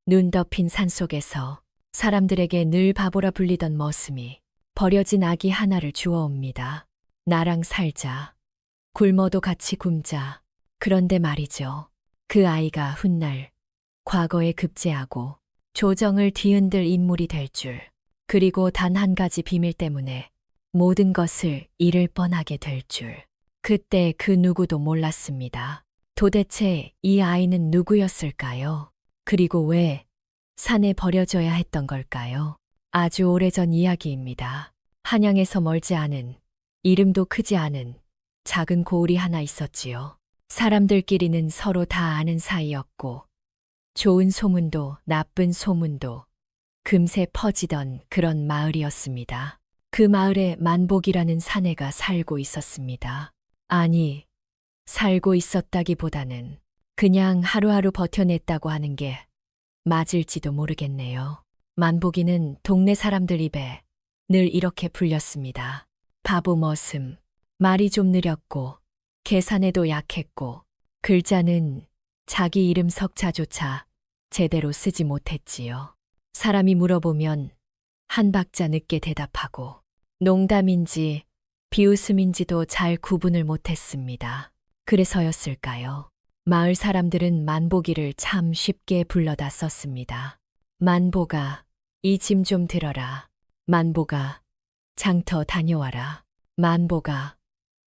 눈 덮인 산속에서 사람들에게 늘 바보라 불리던 머슴이 버려진 아기 하나를 주워옵니다. 나랑 살자. 굶어도 같이 굶자. 그런데 말이죠. 그 아이가 훗날 과거에 급제하고 조정을 뒤흔들 인물이 될 줄, 그리고 단 한 가지 비밀 때문에 모든 것을 잃을 뻔하게 될 줄. 그때 그 누구도 몰랐습니다. 도대체 이 아이는 누구였을까요? 그리고 왜 산에 버려져야 했던 걸까요? 아주 오래전 이야기입니다. 한양에서 멀지 않은, 이름도 크지 않은 작은 고을이 하나 있었지요. 사람들끼리는 서로 다 아는 사이였고, 좋은 소문도 나쁜 소문도 금세 퍼지던 그런 마을이었습니다. 그 마을에 만복이라는 사내가 살고 있었습니다. 아니, 살고 있었다기보다는 그냥 하루하루 버텨냈다고 하는 게 맞을지도 모르겠네요. 만복이는 동네 사람들 입에 늘 이렇게 불렸습니다. 바보 머슴, 말이 좀 느렸고 계산에도 약했고 글자는 자기 이름 석자조차 제대로 쓰지 못했지요. 사람이 물어보면 한 박자 늦게 대답하고 농담인지 비웃음인지도 잘 구분을 못했습니다. 그래서였을까요? 마을 사람들은 만보기를 참 쉽게 불러다 썼습니다. 만보가, 이 짐 좀 들어라. 만보가, 장터 다녀와라. 만보가,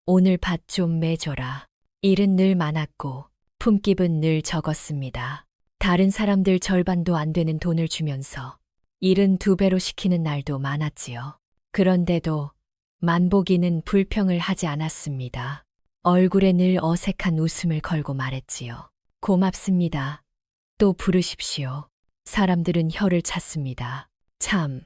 오늘 밭 좀 매줘라. 일은 늘 많았고 품깁은 늘 적었습니다. 다른 사람들 절반도 안 되는 돈을 주면서 일은 2배로 시키는 날도 많았지요. 그런데도 만보기는 불평을 하지 않았습니다. 얼굴에 늘 어색한 웃음을 걸고 말했지요. 고맙습니다. 또 부르십시오. 사람들은 혀를 찼습니다. 참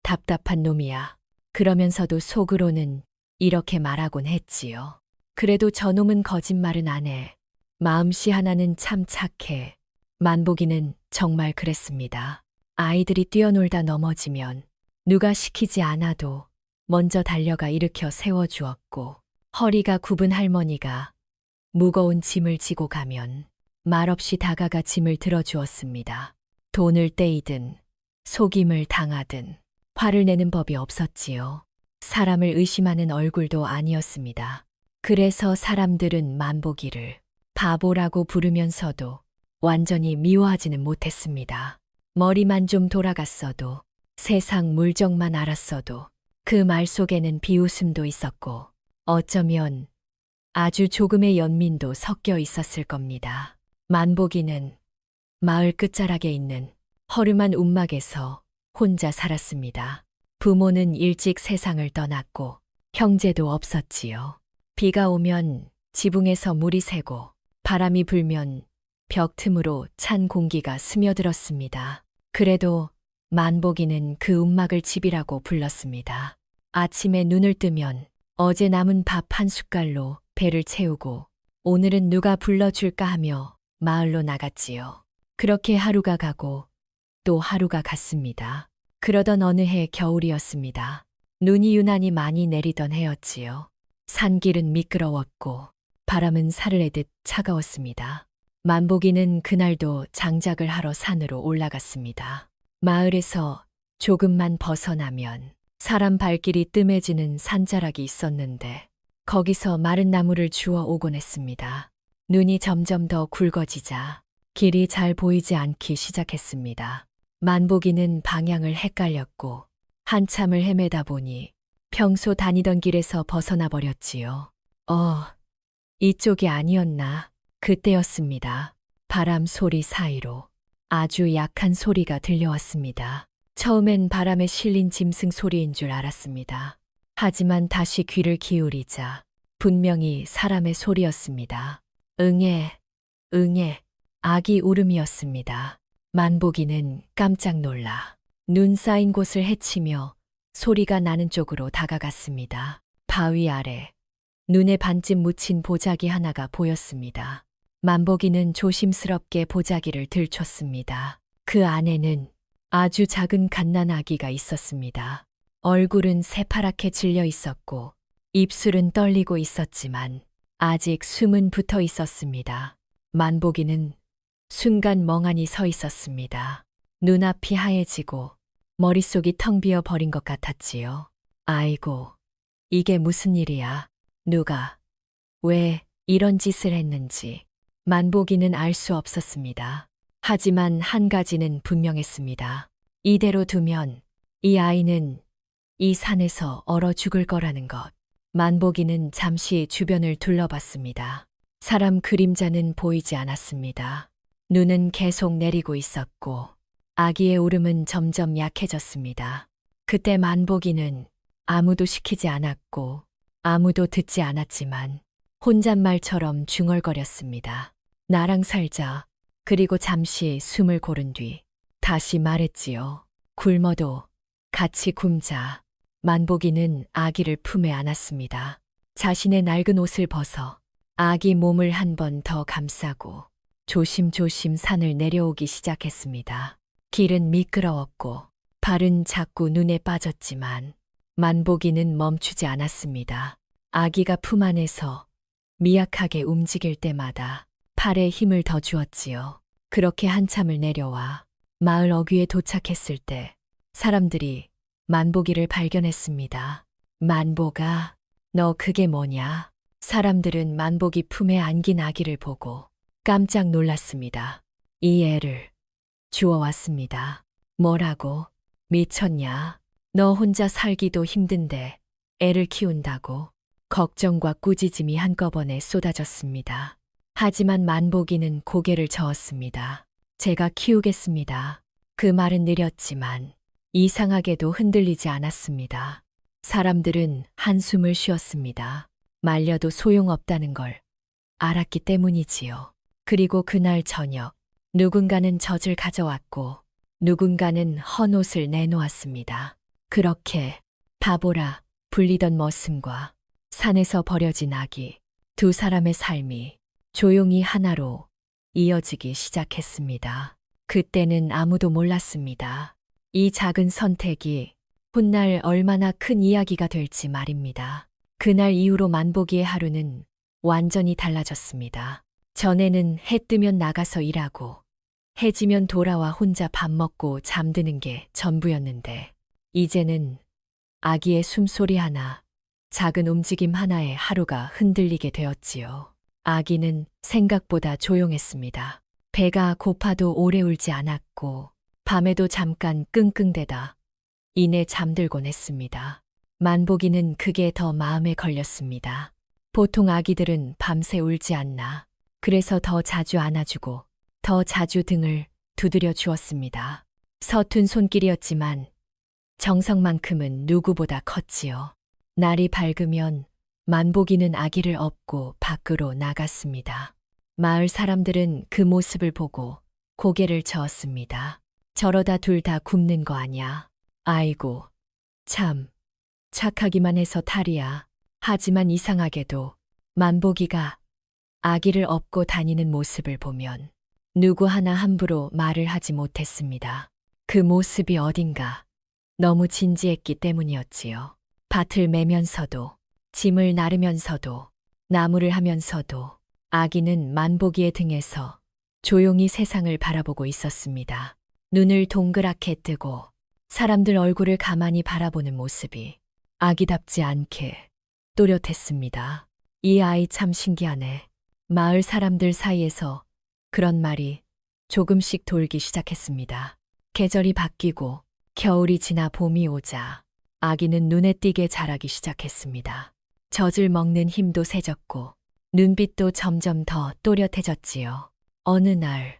답답한 놈이야. 그러면서도 속으로는 이렇게 말하곤 했지요. 그래도 저놈은 거짓말은 안 해. 마음씨 하나는 참 착해. 만보기는 정말 그랬습니다. 아이들이 뛰어놀다 넘어지면 누가 시키지 않아도 먼저 달려가 일으켜 세워주었고, 허리가 굽은 할머니가 무거운 짐을 지고 가면 말없이 다가가 짐을 들어주었습니다. 돈을 떼이든 속임을 당하든 화를 내는 법이 없었지요. 사람을 의심하는 얼굴도 아니었습니다. 그래서 사람들은 만보기를 바보라고 부르면서도 완전히 미워하지는 못했습니다. 머리만 좀 돌아갔어도, 세상 물정만 알았어도 그 말 속에는 비웃음도 있었고 어쩌면 아주 조금의 연민도 섞여 있었을 겁니다. 만보기는 마을 끝자락에 있는 허름한 움막에서 혼자 살았습니다. 부모는 일찍 세상을 떠났고 형제도 없었지요. 비가 오면 지붕에서 물이 새고 바람이 불면 벽 틈으로 찬 공기가 스며들었습니다. 그래도 만보기는 그 움막을 집이라고 불렀습니다. 아침에 눈을 뜨면 어제 남은 밥 한 숟갈로 배를 채우고 오늘은 누가 불러줄까 하며 마을로 나갔지요. 그렇게 하루가 가고 또 하루가 갔습니다. 그러던 어느 해 겨울이었습니다. 눈이 유난히 많이 내리던 해였지요. 산길은 미끄러웠고 바람은 사르르듯 차가웠습니다. 만보기는 그날도 장작을 하러 산으로 올라갔습니다. 마을에서 조금만 벗어나면 사람 발길이 뜸해지는 산자락이 있었는데 거기서 마른 나무를 주워 오곤 했습니다. 눈이 점점 더 굵어지자 길이 잘 보이지 않기 시작했습니다. 만보기는 방향을 헷갈렸고 한참을 헤매다 보니 평소 다니던 길에서 벗어나 버렸지요. 이쪽이 아니었나? 그때였습니다. 바람 소리 사이로 아주 약한 소리가 들려왔습니다. 처음엔 바람에 실린 짐승 소리인 줄 알았습니다. 하지만 다시 귀를 기울이자 분명히 사람의 소리였습니다. 응애, 응애, 아기 울음이었습니다. 만보기는 깜짝 놀라 눈 쌓인 곳을 헤치며 소리가 나는 쪽으로 다가갔습니다. 바위 아래 눈에 반쯤 묻힌 보자기 하나가 보였습니다. 만보기는 조심스럽게 보자기를 들췄습니다. 그 안에는 아주 작은 갓난아기가 있었습니다. 얼굴은 새파랗게 질려 있었고 입술은 떨리고 있었지만 아직 숨은 붙어 있었습니다. 만보기는 순간 멍하니 서 있었습니다. 눈앞이 하얘지고 머릿속이 텅 비어 버린 것 같았지요. 아이고, 이게 무슨 일이야? 누가, 왜 이런 짓을 했는지 만보기는 알 수 없었습니다. 하지만 한 가지는 분명했습니다. 이대로 두면 이 아이는 이 산에서 얼어 죽을 거라는 것. 만보기는 잠시 주변을 둘러봤습니다. 사람 그림자는 보이지 않았습니다. 눈은 계속 내리고 있었고 아기의 울음은 점점 약해졌습니다. 그때 만보기는 아무도 시키지 않았고 아무도 듣지 않았지만 혼잣말처럼 중얼거렸습니다. 나랑 살자. 그리고 잠시 숨을 고른 뒤 다시 말했지요. 굶어도 같이 굶자. 만보기는 아기를 품에 안았습니다. 자신의 낡은 옷을 벗어 아기 몸을 한 번 더 감싸고 조심조심 산을 내려오기 시작했습니다. 길은 미끄러웠고 발은 자꾸 눈에 빠졌지만 만보기는 멈추지 않았습니다. 아기가 품 안에서 미약하게 움직일 때마다 팔에 힘을 더 주었지요. 그렇게 한참을 내려와 마을 어귀에 도착했을 때 사람들이 만보기를 발견했습니다. 만보가, 너 그게 뭐냐? 사람들은 만보기 품에 안긴 아기를 보고 깜짝 놀랐습니다. 이 애를 주워왔습니다. 뭐라고? 미쳤냐? 너 혼자 살기도 힘든데 애를 키운다고? 걱정과 꾸짖음이 한꺼번에 쏟아졌습니다. 하지만 만보기는 고개를 저었습니다. 제가 키우겠습니다. 그 말은 느렸지만 이상하게도 흔들리지 않았습니다. 사람들은 한숨을 쉬었습니다. 말려도 소용없다는 걸 알았기 때문이지요. 그리고 그날 저녁 누군가는 젖을 가져왔고 누군가는 헌 옷을 내놓았습니다. 그렇게 바보라 불리던 머슴과 산에서 버려진 아기, 두 사람의 삶이 조용히 하나로 이어지기 시작했습니다. 그때는 아무도 몰랐습니다. 이 작은 선택이 훗날 얼마나 큰 이야기가 될지 말입니다. 그날 이후로 만보기의 하루는 완전히 달라졌습니다. 전에는 해 뜨면 나가서 일하고 해 지면 돌아와 혼자 밥 먹고 잠드는 게 전부였는데 이제는 아기의 숨소리 하나, 작은 움직임 하나에 하루가 흔들리게 되었지요. 아기는 생각보다 조용했습니다. 배가 고파도 오래 울지 않았고 밤에도 잠깐 끙끙대다 이내 잠들곤 했습니다. 만보기는 그게 더 마음에 걸렸습니다. 보통 아기들은 밤새 울지 않나. 그래서 더 자주 안아주고 더 자주 등을 두드려 주었습니다. 서툰 손길이었지만 정성만큼은 누구보다 컸지요. 날이 밝으면 만보기는 아기를 업고 밖으로 나갔습니다. 마을 사람들은 그 모습을 보고 고개를 저었습니다. 저러다 둘 다 굶는 거 아냐? 아이고, 참, 착하기만 해서 탈이야. 하지만 이상하게도 만보기가 아기를 업고 다니는 모습을 보면 누구 하나 함부로 말을 하지 못했습니다. 그 모습이 어딘가 너무 진지했기 때문이었지요. 밭을 매면서도 짐을 나르면서도 나무를 하면서도 아기는 만보기의 등에서 조용히 세상을 바라보고 있었습니다. 눈을 동그랗게 뜨고 사람들 얼굴을 가만히 바라보는 모습이 아기답지 않게 또렷했습니다. 이 아이 참 신기하네. 마을 사람들 사이에서 그런 말이 조금씩 돌기 시작했습니다. 계절이 바뀌고 겨울이 지나 봄이 오자 아기는 눈에 띄게 자라기 시작했습니다. 젖을 먹는 힘도 세졌고 눈빛도 점점 더 또렷해졌지요. 어느 날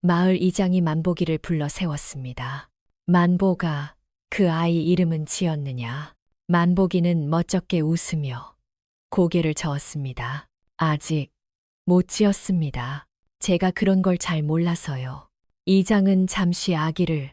마을 이장이 만보기를 불러 세웠습니다. 만보가 그 아이 이름은 지었느냐? 만보기는 멋쩍게 웃으며 고개를 저었습니다. 아직 못 지었습니다. 제가 그런 걸 잘 몰라서요. 이장은 잠시 아기를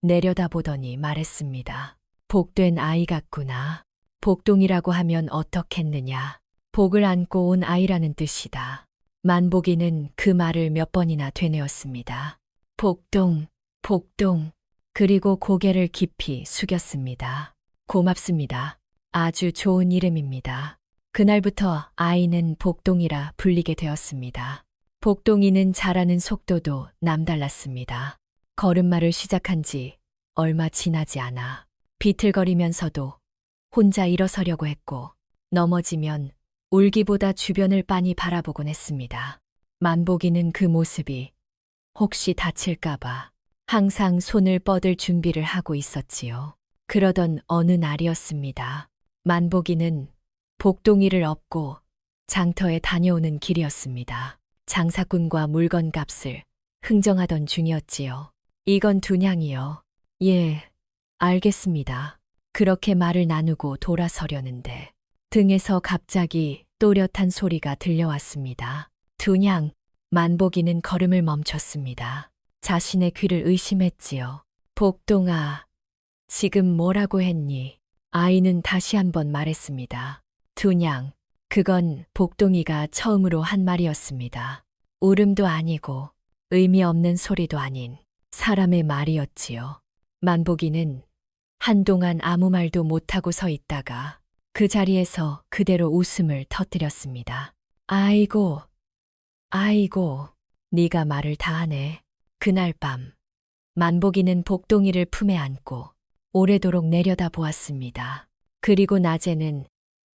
내려다보더니 말했습니다. 복된 아이 같구나. 복동이라고 하면 어떻겠느냐. 복을 안고 온 아이라는 뜻이다. 만보기는 그 말을 몇 번이나 되뇌었습니다. 복동, 복동. 그리고 고개를 깊이 숙였습니다. 고맙습니다. 아주 좋은 이름입니다. 그날부터 아이는 복동이라 불리게 되었습니다. 복동이는 자라는 속도도 남달랐습니다. 걸음마를 시작한 지 얼마 지나지 않아 비틀거리면서도 혼자 일어서려고 했고 넘어지면 울기보다 주변을 빤히 바라보곤 했습니다. 만복이는 그 모습이 혹시 다칠까봐 항상 손을 뻗을 준비를 하고 있었지요. 그러던 어느 날이었습니다. 만복이는 복동이를 업고 장터에 다녀오는 길이었습니다. 장사꾼과 물건 값을 흥정하던 중이었지요. 이건 2냥이요. 예, 알겠습니다. 그렇게 말을 나누고 돌아서려는데 등에서 갑자기 또렷한 소리가 들려왔습니다. 2냥. 만복이는 걸음을 멈췄습니다. 자신의 귀를 의심했지요. 복동아, 지금 뭐라고 했니? 아이는 다시 한번 말했습니다. 2냥. 그건 복동이가 처음으로 한 말이었습니다. 울음도 아니고 의미 없는 소리도 아닌 사람의 말이었지요. 만복이는 한동안 아무 말도 못하고 서 있다가 그 자리에서 그대로 웃음을 터뜨렸습니다. 아이고, 아이고, 네가 말을 다 하네. 그날 밤 만복이는 복동이를 품에 안고 오래도록 내려다 보았습니다. 그리고 낮에는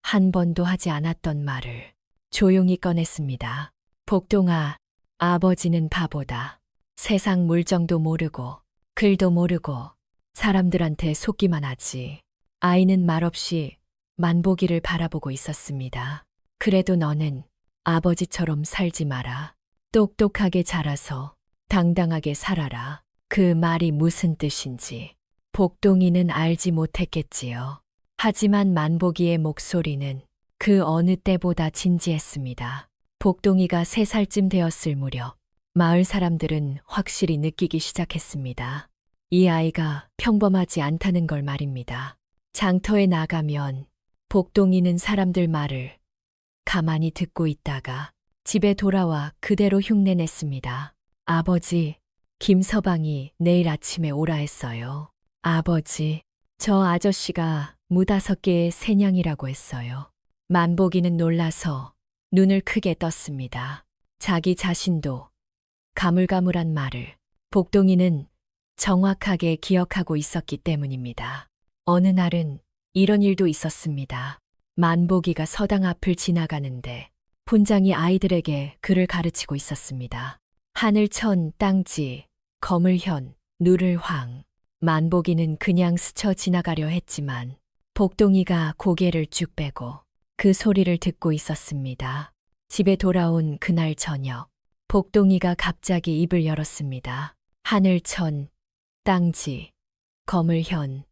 한 번도 하지 않았던 말을 조용히 꺼냈습니다. 복동아, 아버지는 바보다. 세상 물정도 모르고 글도 모르고 사람들한테 속기만 하지. 아이는 말없이 만복이를 바라보고 있었습니다. 그래도 너는 아버지처럼 살지 마라. 똑똑하게 자라서 당당하게 살아라. 그 말이 무슨 뜻인지 복동이는 알지 못했겠지요. 하지만 만복이의 목소리는 그 어느 때보다 진지했습니다. 복동이가 3살쯤 되었을 무렵 마을 사람들은 확실히 느끼기 시작했습니다. 이 아이가 평범하지 않다는 걸 말입니다. 장터에 나가면 복동이는 사람들 말을 가만히 듣고 있다가 집에 돌아와 그대로 흉내냈습니다. 아버지, 김서방이 내일 아침에 오라 했어요. 아버지, 저 아저씨가 무5개의 새냥이라고 했어요. 만복이는 놀라서 눈을 크게 떴습니다. 자기 자신도 가물가물한 말을 복동이는 정확하게 기억하고 있었기 때문입니다. 어느 날은 이런 일도 있었습니다. 만복이가 서당 앞을 지나가는데 훈장이 아이들에게 글을 가르치고 있었습니다. 하늘천, 땅지, 거물현, 누를황. 만복이는 그냥 스쳐 지나가려 했지만 복동이가 고개를 쭉 빼고 그 소리를 듣고 있었습니다. 집에 돌아온 그날 저녁, 복동이가 갑자기 입을 열었습니다. 하늘천, 땅지, 거물현,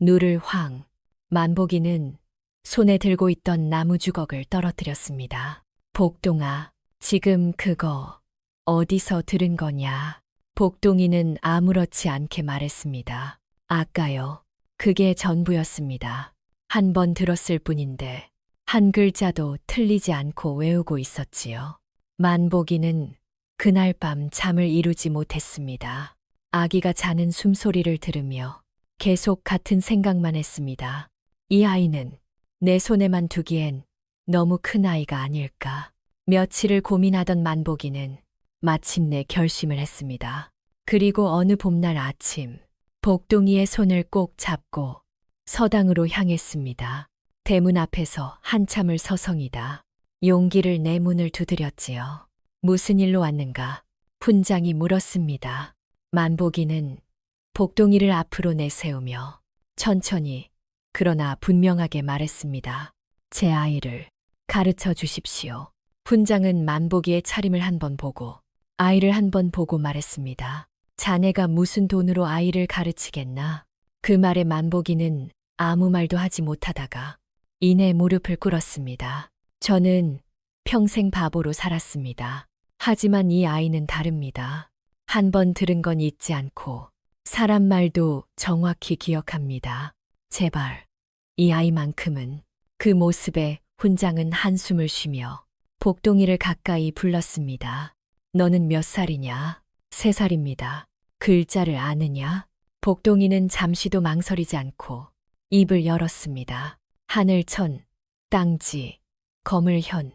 누를황. 만복이는 손에 들고 있던 나무 주걱을 떨어뜨렸습니다. 복동아, 지금 그거 어디서 들은 거냐? 복동이는 아무렇지 않게 말했습니다. 아까요. 그게 전부였습니다. 한 번 들었을 뿐인데 한 글자도 틀리지 않고 외우고 있었지요. 만복이는 그날 밤 잠을 이루지 못했습니다. 아기가 자는 숨소리를 들으며 계속 같은 생각만 했습니다. 이 아이는 내 손에만 두기엔 너무 큰 아이가 아닐까. 며칠을 고민하던 만복이는 마침내 결심을 했습니다. 그리고 어느 봄날 아침, 복동이의 손을 꼭 잡고 서당으로 향했습니다. 대문 앞에서 한참을 서성이다 용기를 내 문을 두드렸지요. 무슨 일로 왔는가? 훈장이 물었습니다. 만복이는 복동이를 앞으로 내세우며 천천히 그러나 분명하게 말했습니다. 제 아이를 가르쳐 주십시오. 훈장은 만복이의 차림을 한번 보고 아이를 한번 보고 말했습니다. 자네가 무슨 돈으로 아이를 가르치겠나? 그 말에 만복이는 아무 말도 하지 못하다가 이내 무릎을 꿇었습니다. 저는 평생 바보로 살았습니다. 하지만 이 아이는 다릅니다. 한 번 들은 건 잊지 않고 사람 말도 정확히 기억합니다. 제발 이 아이만큼은. 그 모습에 훈장은 한숨을 쉬며 복동이를 가까이 불렀습니다. 너는 몇 살이냐? 3살입니다. 글자를 아느냐? 복동이는 잠시도 망설이지 않고 입을 열었습니다. 하늘천, 땅지, 거물현,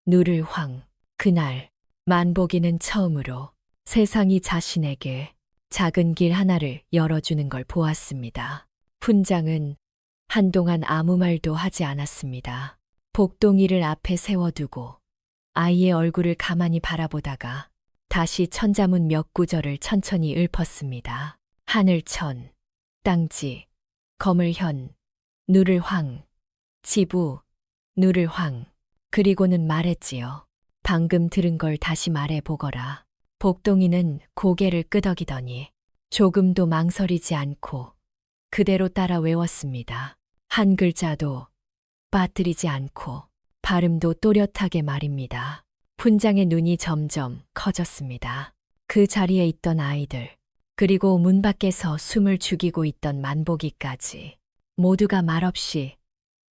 누를황. 그날 만복이는 처음으로 세상이 자신에게 작은 길 하나를 열어주는 걸 보았습니다. 훈장은 한동안 아무 말도 하지 않았습니다. 복동이를 앞에 세워두고 아이의 얼굴을 가만히 바라보다가 다시 천자문 몇 구절을 천천히 읊었습니다. 하늘천, 땅지, 거물현, 누를황, 지부, 누를황. 그리고는 말했지요. 방금 들은 걸 다시 말해보거라. 복동이는 고개를 끄덕이더니 조금도 망설이지 않고 그대로 따라 외웠습니다. 한 글자도 빠뜨리지 않고 발음도 또렷하게 말입니다. 훈장의 눈이 점점 커졌습니다. 그 자리에 있던 아이들, 그리고 문 밖에서 숨을 죽이고 있던 만보기까지 모두가 말없이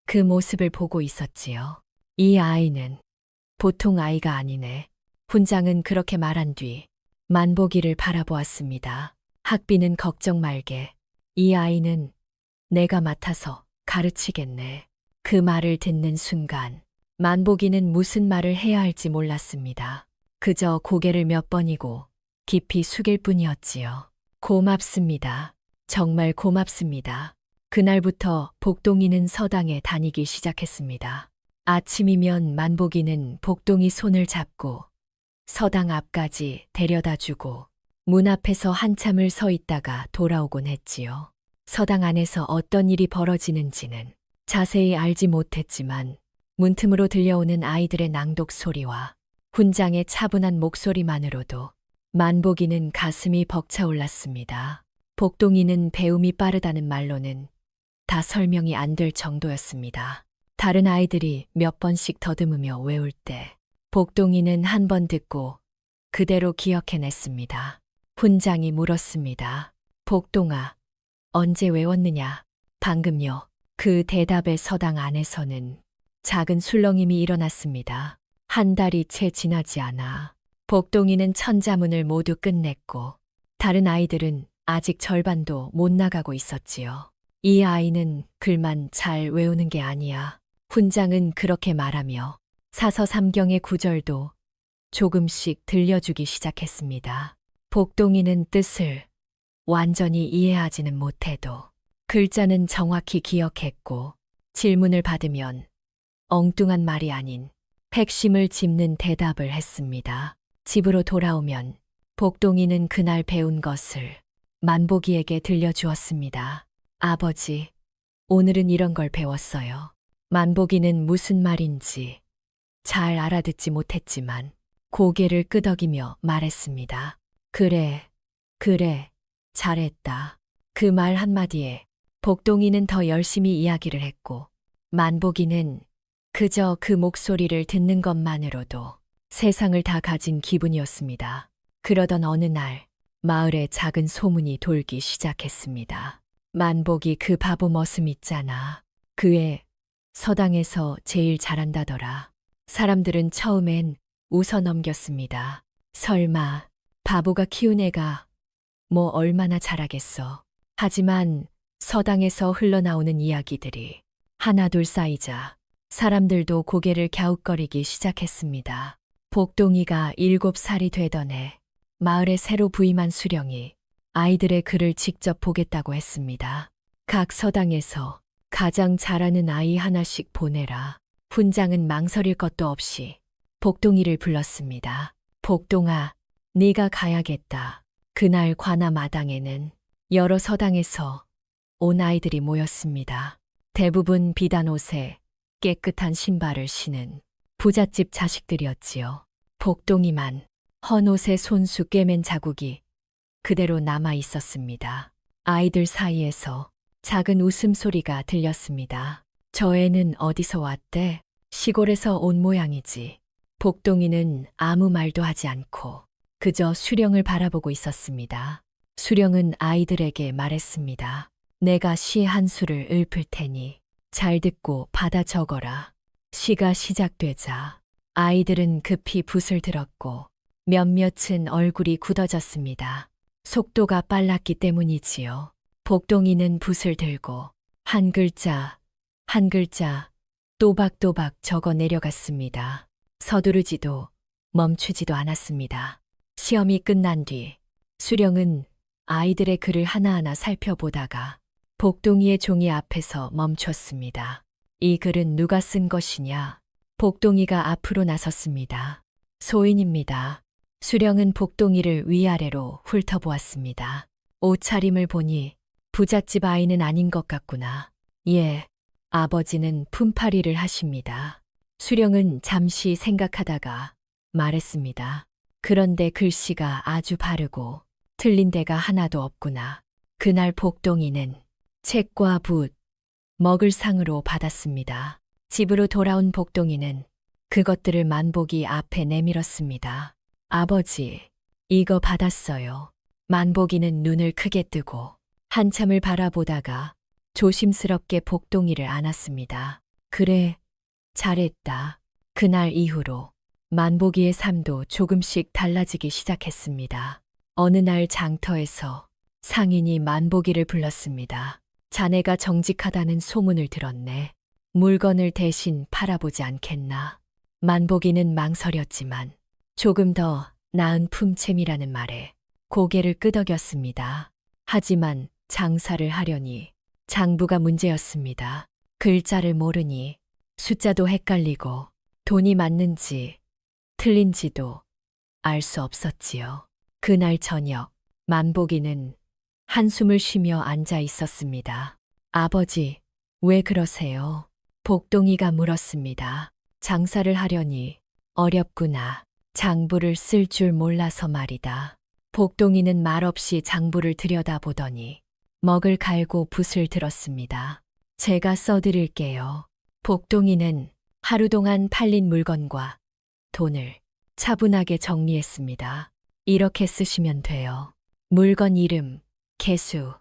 그 모습을 보고 있었지요. 이 아이는 보통 아이가 아니네. 훈장은 그렇게 말한 뒤 만보기를 바라보았습니다. 학비는 걱정 말게. 이 아이는 내가 맡아서 가르치겠네. 그 말을 듣는 순간 만보기는 무슨 말을 해야 할지 몰랐습니다. 그저 고개를 몇 번이고 깊이 숙일 뿐이었지요. 고맙습니다. 정말 고맙습니다. 그날부터 복동이는 서당에 다니기 시작했습니다. 아침이면 만보기는 복동이 손을 잡고 서당 앞까지 데려다 주고 문 앞에서 한참을 서 있다가 돌아오곤 했지요. 서당 안에서 어떤 일이 벌어지는지는 자세히 알지 못했지만 문틈으로 들려오는 아이들의 낭독 소리와 훈장의 차분한 목소리만으로도 만보기는 가슴이 벅차올랐습니다. 복동이는 배움이 빠르다는 말로는 다 설명이 안 될 정도였습니다. 다른 아이들이 몇 번씩 더듬으며 외울 때 복동이는 한 번 듣고 그대로 기억해냈습니다. 훈장이 물었습니다. 복동아, 언제 외웠느냐? 방금요. 그 대답의 서당 안에서는 작은 술렁임이 일어났습니다. 한 달이 채 지나지 않아 복동이는 천자문을 모두 끝냈고 다른 아이들은 아직 절반도 못 나가고 있었지요. 이 아이는 글만 잘 외우는 게 아니야. 훈장은 그렇게 말하며 사서삼경의 구절도 조금씩 들려주기 시작했습니다. 복동이는 뜻을 완전히 이해하지는 못해도 글자는 정확히 기억했고 질문을 받으면 엉뚱한 말이 아닌 핵심을 짚는 대답을 했습니다. 집으로 돌아오면 복동이는 그날 배운 것을 만보기에게 들려주었습니다. 아버지, 오늘은 이런 걸 배웠어요. 만보기는 무슨 말인지 잘 알아듣지 못했지만 고개를 끄덕이며 말했습니다. 그래, 잘했다. 그 말 한마디에 복동이는 더 열심히 이야기를 했고 만보기는 그저 그 목소리를 듣는 것만으로도 세상을 다 가진 기분이었습니다. 그러던 어느 날 마을에 작은 소문이 돌기 시작했습니다. 만복이 그 바보 머슴 있잖아. 그 애 서당에서 제일 잘한다더라. 사람들은 처음엔 웃어 넘겼습니다. 설마 바보가 키운 애가 뭐 얼마나 잘하겠어. 하지만 서당에서 흘러나오는 이야기들이 하나둘 쌓이자 사람들도 고개를 갸웃거리기 시작했습니다. 복동이가 7살이 되던 해 마을에 새로 부임한 수령이 아이들의 글을 직접 보겠다고 했습니다. 각 서당에서 가장 잘하는 아이 하나씩 보내라. 훈장은 망설일 것도 없이 복동이를 불렀습니다. 복동아, 네가 가야겠다. 그날 관아 마당에는 여러 서당에서 온 아이들이 모였습니다. 대부분 비단 옷에 깨끗한 신발을 신은 부잣집 자식들이었지요. 복동이만 헌옷에 손수 꿰맨 자국이 그대로 남아 있었습니다. 아이들 사이에서 작은 웃음소리가 들렸습니다. 저 애는 어디서 왔대? 시골에서 온 모양이지. 복동이는 아무 말도 하지 않고 그저 수령을 바라보고 있었습니다. 수령은 아이들에게 말했습니다. 내가 시 한 수를 읊을 테니 잘 듣고 받아 적어라. 시가 시작되자 아이들은 급히 붓을 들었고 몇몇은 얼굴이 굳어졌습니다. 속도가 빨랐기 때문이지요. 복동이는 붓을 들고 한 글자 한 글자 또박또박 적어 내려갔습니다. 서두르지도 멈추지도 않았습니다. 시험이 끝난 뒤 수령은 아이들의 글을 하나하나 살펴보다가 복동이의 종이 앞에서 멈췄습니다. 이 글은 누가 쓴 것이냐? 복동이가 앞으로 나섰습니다. 소인입니다. 수령은 복동이를 위아래로 훑어보았습니다. 옷차림을 보니 부잣집 아이는 아닌 것 같구나. 예, 아버지는 품팔이를 하십니다. 수령은 잠시 생각하다가 말했습니다. 그런데 글씨가 아주 바르고 틀린 데가 하나도 없구나. 그날 복동이는 책과 붓, 먹을 상으로 받았습니다. 집으로 돌아온 복동이는 그것들을 만복이 앞에 내밀었습니다. 아버지, 이거 받았어요. 만복이는 눈을 크게 뜨고 한참을 바라보다가 조심스럽게 복동이를 안았습니다. 그래, 잘했다. 그날 이후로 만복이의 삶도 조금씩 달라지기 시작했습니다. 어느 날 장터에서 상인이 만복이를 불렀습니다. 자네가 정직하다는 소문을 들었네. 물건을 대신 팔아보지 않겠나? 만복이는 망설였지만 조금 더 나은 품챔이라는 말에 고개를 끄덕였습니다. 하지만 장사를 하려니 장부가 문제였습니다. 글자를 모르니 숫자도 헷갈리고 돈이 맞는지 틀린지도 알 수 없었지요. 그날 저녁 만복이는 한숨을 쉬며 앉아 있었습니다. 아버지, 왜 그러세요? 복동이가 물었습니다. 장사를 하려니 어렵구나. 장부를 쓸 줄 몰라서 말이다. 복동이는 말없이 장부를 들여다보더니 먹을 갈고 붓을 들었습니다. 제가 써드릴게요. 복동이는 하루 동안 팔린 물건과 돈을 차분하게 정리했습니다. 이렇게 쓰시면 돼요. 물건 이름, 개수,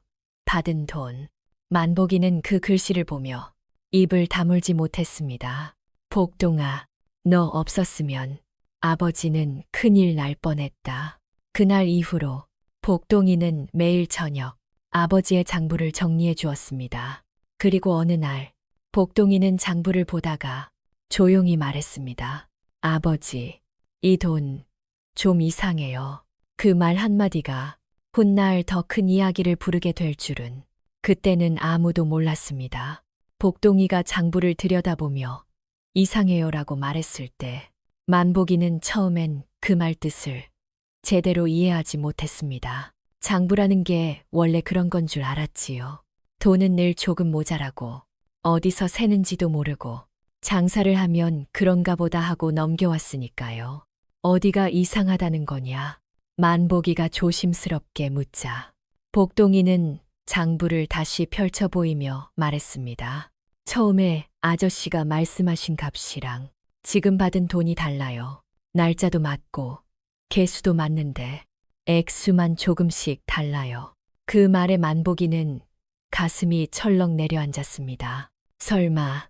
받은 돈. 만복이는 그 글씨를 보며 입을 다물지 못했습니다. 복동아, 너 없었으면 아버지는 큰일 날 뻔했다. 그날 이후로 복동이는 매일 저녁 아버지의 장부를 정리해 주었습니다. 그리고 어느 날 복동이는 장부를 보다가 조용히 말했습니다. 아버지, 이 돈 좀 이상해요. 그 말 한마디가 훗날 더 큰 이야기를 부르게 될 줄은 그때는 아무도 몰랐습니다. 복동이가 장부를 들여다보며 이상해요라고 말했을 때 만복이는 처음엔 그 말 뜻을 제대로 이해하지 못했습니다. 장부라는 게 원래 그런 건 줄 알았지요. 돈은 늘 조금 모자라고 어디서 새는지도 모르고 장사를 하면 그런가 보다 하고 넘겨왔으니까요. 어디가 이상하다는 거냐? 만복이가 조심스럽게 묻자 복동이는 장부를 다시 펼쳐 보이며 말했습니다. 처음에 아저씨가 말씀하신 값이랑 지금 받은 돈이 달라요. 날짜도 맞고 개수도 맞는데 액수만 조금씩 달라요. 그 말에 만복이는 가슴이 철렁 내려앉았습니다. 설마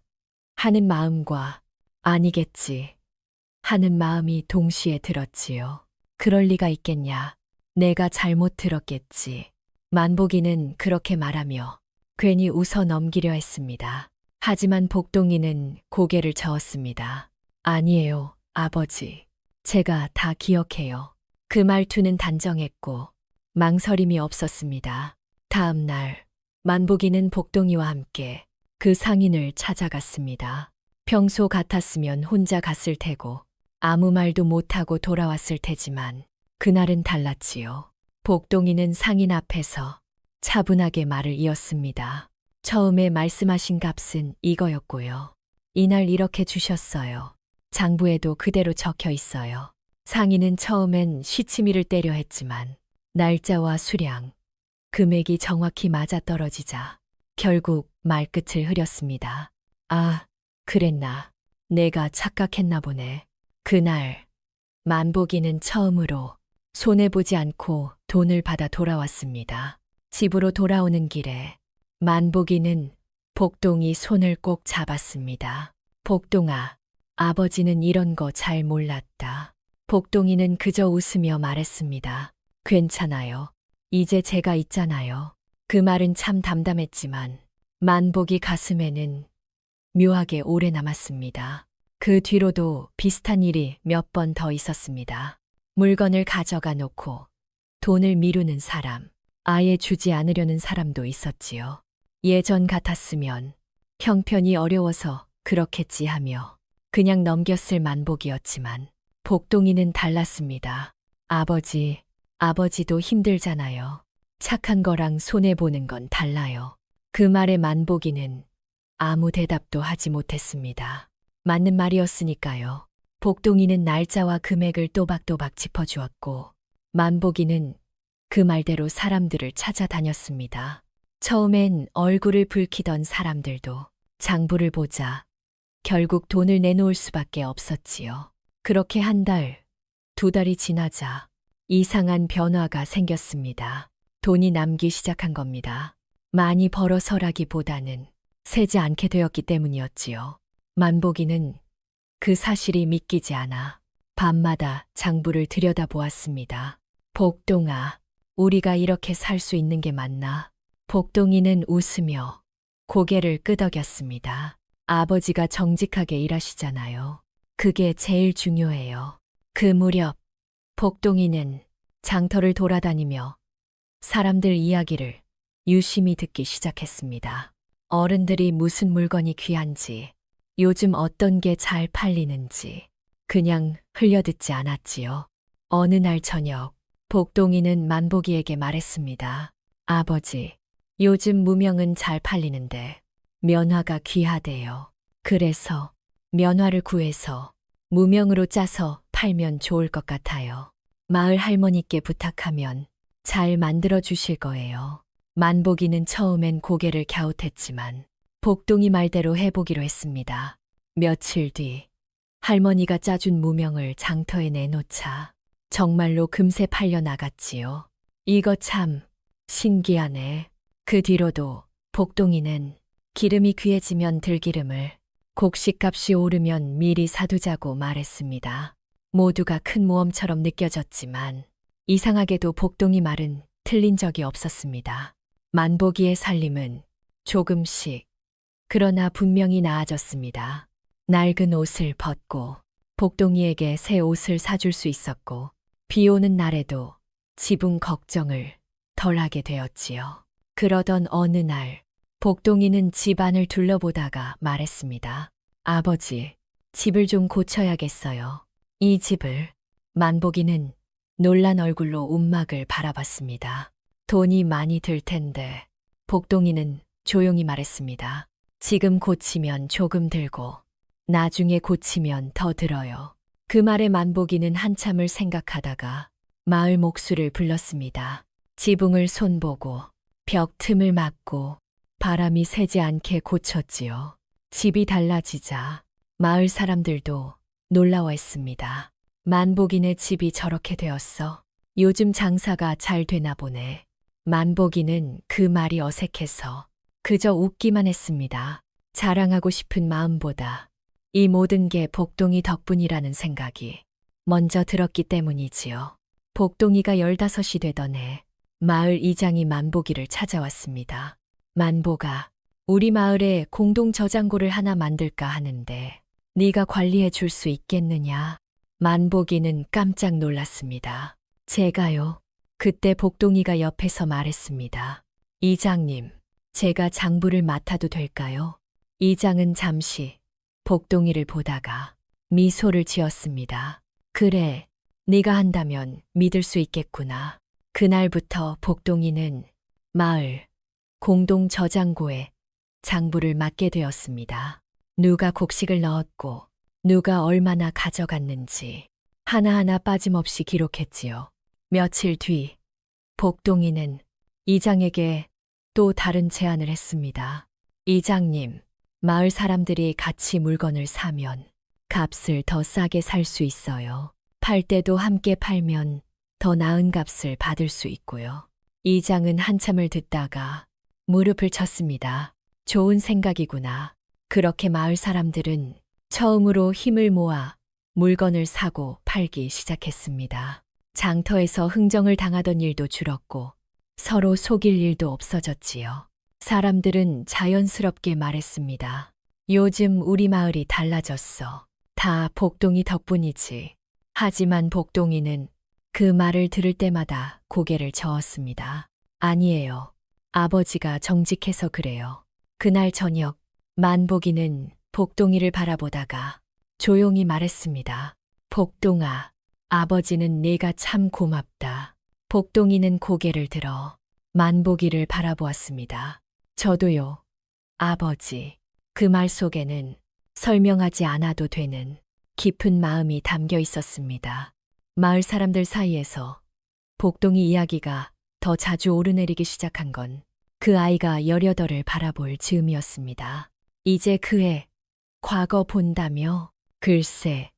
하는 마음과 아니겠지 하는 마음이 동시에 들었지요. 그럴 리가 있겠냐. 내가 잘못 들었겠지. 만복이는 그렇게 말하며 괜히 웃어 넘기려 했습니다. 하지만 복동이는 고개를 저었습니다. 아니에요, 아버지. 제가 다 기억해요. 그 말투는 단정했고 망설임이 없었습니다. 다음 날 만복이는 복동이와 함께 그 상인을 찾아갔습니다. 평소 같았으면 혼자 갔을 테고 아무 말도 못하고 돌아왔을 테지만 그날은 달랐지요. 복동이는 상인 앞에서 차분하게 말을 이었습니다. 처음에 말씀하신 값은 이거였고요. 이날 이렇게 주셨어요. 장부에도 그대로 적혀 있어요. 상인은 처음엔 시치미를 때려 했지만 날짜와 수량, 금액이 정확히 맞아떨어지자 결국 말끝을 흐렸습니다. 아, 그랬나. 내가 착각했나 보네. 그날 만복이는 처음으로 손해보지 않고 돈을 받아 돌아왔습니다. 집으로 돌아오는 길에 만복이는 복동이 손을 꼭 잡았습니다. 복동아, 아버지는 이런 거 잘 몰랐다. 복동이는 그저 웃으며 말했습니다. 괜찮아요. 이제 제가 있잖아요. 그 말은 참 담담했지만 만복이 가슴에는 묘하게 오래 남았습니다. 그 뒤로도 비슷한 일이 몇 번 더 있었습니다. 물건을 가져가 놓고 돈을 미루는 사람, 아예 주지 않으려는 사람도 있었지요. 예전 같았으면 형편이 어려워서 그렇겠지 하며 그냥 넘겼을 만복이었지만 복동이는 달랐습니다. 아버지도 힘들잖아요. 착한 거랑 손해보는 건 달라요. 그 말에 만복이는 아무 대답도 하지 못했습니다. 맞는 말이었으니까요. 복동이는 날짜와 금액을 또박또박 짚어주었고 만복이는 그 말대로 사람들을 찾아다녔습니다. 처음엔 얼굴을 붉히던 사람들도 장부를 보자 결국 돈을 내놓을 수밖에 없었지요. 그렇게 한 달, 두 달이 지나자 이상한 변화가 생겼습니다. 돈이 남기 시작한 겁니다. 많이 벌어서라기보다는 세지 않게 되었기 때문이었지요. 만복이는 그 사실이 믿기지 않아 밤마다 장부를 들여다보았습니다. 복동아, 우리가 이렇게 살 수 있는 게 맞나? 복동이는 웃으며 고개를 끄덕였습니다. 아버지가 정직하게 일하시잖아요. 그게 제일 중요해요. 그 무렵 복동이는 장터를 돌아다니며 사람들 이야기를 유심히 듣기 시작했습니다. 어른들이 무슨 물건이 귀한지, 요즘 어떤 게 잘 팔리는지 그냥 흘려듣지 않았지요. 어느 날 저녁 복동이는 만복이에게 말했습니다. 아버지, 요즘 무명은 잘 팔리는데 면화가 귀하대요. 그래서 면화를 구해서 무명으로 짜서 팔면 좋을 것 같아요. 마을 할머니께 부탁하면 잘 만들어 주실 거예요. 만복이는 처음엔 고개를 갸웃했지만 복동이 말대로 해보기로 했습니다. 며칠 뒤 할머니가 짜준 무명을 장터에 내놓자 정말로 금세 팔려 나갔지요. 이거 참 신기하네. 그 뒤로도 복동이는 기름이 귀해지면 들기름을, 곡식값이 오르면 미리 사두자고 말했습니다. 모두가 큰 모험처럼 느껴졌지만 이상하게도 복동이 말은 틀린 적이 없었습니다. 만복이의 살림은 조금씩 그러나 분명히 나아졌습니다. 낡은 옷을 벗고 복동이에게 새 옷을 사줄 수 있었고 비 오는 날에도 지붕 걱정을 덜하게 되었지요. 그러던 어느 날 복동이는 집안을 둘러보다가 말했습니다. 아버지, 집을 좀 고쳐야겠어요. 이 집을. 만복이는 놀란 얼굴로 움막을 바라봤습니다. 돈이 많이 들 텐데 복동이는 조용히 말했습니다. 지금 고치면 조금 들고 나중에 고치면 더 들어요. 그 말에 만복이는 한참을 생각하다가 마을 목수를 불렀습니다. 지붕을 손보고 벽 틈을 막고 바람이 새지 않게 고쳤지요. 집이 달라지자 마을 사람들도 놀라워했습니다. 만복이네 집이 저렇게 되었어. 요즘 장사가 잘 되나 보네. 만복이는 그 말이 어색해서 그저 웃기만 했습니다. 자랑하고 싶은 마음보다 이 모든 게 복동이 덕분이라는 생각이 먼저 들었기 때문이지요. 복동이가 15이 되던 해 마을 이장이 만복이를 찾아왔습니다. 만복아, 우리 마을에 공동 저장고를 하나 만들까 하는데 네가 관리해 줄 수 있겠느냐? 만복이는 깜짝 놀랐습니다. 제가요? 그때 복동이가 옆에서 말했습니다. 이장님, 제가 장부를 맡아도 될까요? 이장은 잠시 복동이를 보다가 미소를 지었습니다. 그래, 네가 한다면 믿을 수 있겠구나. 그날부터 복동이는 마을 공동 저장고에 장부를 맡게 되었습니다. 누가 곡식을 넣었고 누가 얼마나 가져갔는지 하나하나 빠짐없이 기록했지요. 며칠 뒤 복동이는 이장에게 또 다른 제안을 했습니다. 이장님, 마을 사람들이 같이 물건을 사면 값을 더 싸게 살 수 있어요. 팔 때도 함께 팔면 더 나은 값을 받을 수 있고요. 이장은 한참을 듣다가 무릎을 쳤습니다. 좋은 생각이구나. 그렇게 마을 사람들은 처음으로 힘을 모아 물건을 사고 팔기 시작했습니다. 장터에서 흥정을 당하던 일도 줄었고 서로 속일 일도 없어졌지요. 사람들은 자연스럽게 말했습니다. 요즘 우리 마을이 달라졌어. 다 복동이 덕분이지. 하지만 복동이는 그 말을 들을 때마다 고개를 저었습니다. 아니에요. 아버지가 정직해서 그래요. 그날 저녁, 만복이는 복동이를 바라보다가 조용히 말했습니다. 복동아, 아버지는 네가 참 고맙다. 복동이는 고개를 들어 만복이를 바라보았습니다. 저도요, 아버지. 그 말 속에는 설명하지 않아도 되는 깊은 마음이 담겨 있었습니다. 마을 사람들 사이에서 복동이 이야기가 더 자주 오르내리기 시작한 건 그 아이가 18을 바라볼 즈음이었습니다. 이제 그의 과거 본다며? 글쎄,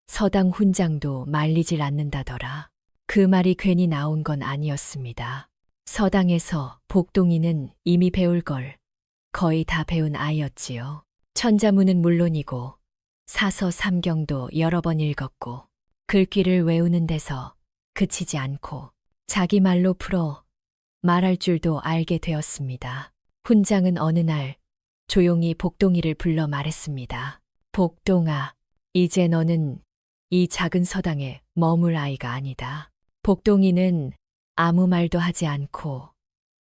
서당 훈장도 말리질 않는다더라. 그 말이 괜히 나온 건 아니었습니다. 서당에서 복동이는 이미 배울 걸 거의 다 배운 아이였지요. 천자문은 물론이고 사서 삼경도 여러 번 읽었고 글귀를 외우는 데서 그치지 않고 자기 말로 풀어 말할 줄도 알게 되었습니다. 훈장은 어느 날 조용히 복동이를 불러 말했습니다. 복동아, 이제 너는 이 작은 서당에 머물 아이가 아니다. 복동이는 아무 말도 하지 않고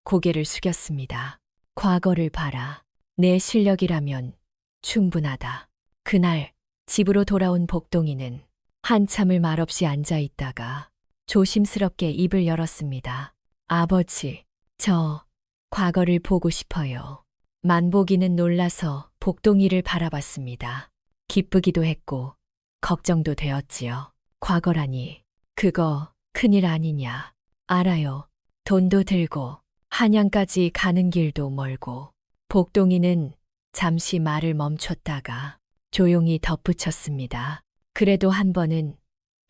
고개를 숙였습니다. 과거를 봐라. 내 실력이라면 충분하다. 그날 집으로 돌아온 복동이는 한참을 말없이 앉아 있다가 조심스럽게 입을 열었습니다. 아버지, 저 과거를 보고 싶어요. 만복이는 놀라서 복동이를 바라봤습니다. 기쁘기도 했고 걱정도 되었지요. 과거라니, 그거 큰일 아니냐. 알아요. 돈도 들고 한양까지 가는 길도 멀고. 복동이는 잠시 말을 멈췄다가 조용히 덧붙였습니다. 그래도 한 번은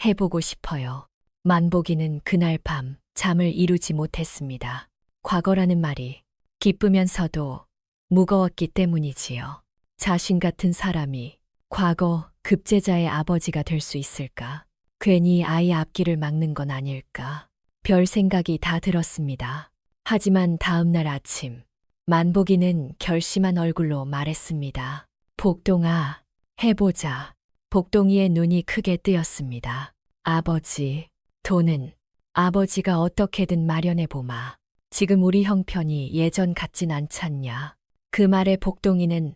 해보고 싶어요. 만복이는 그날 밤 잠을 이루지 못했습니다. 과거라는 말이 기쁘면서도 무거웠기 때문이지요. 자신 같은 사람이 과거 급제자의 아버지가 될 수 있을까? 괜히 아이 앞길을 막는 건 아닐까? 별 생각이 다 들었습니다. 하지만 다음 날 아침, 만복이는 결심한 얼굴로 말했습니다. 복동아, 해보자. 복동이의 눈이 크게 뜨였습니다. 아버지, 돈은 아버지가 어떻게든 마련해보마. 지금 우리 형편이 예전 같진 않잖냐. 그 말에 복동이는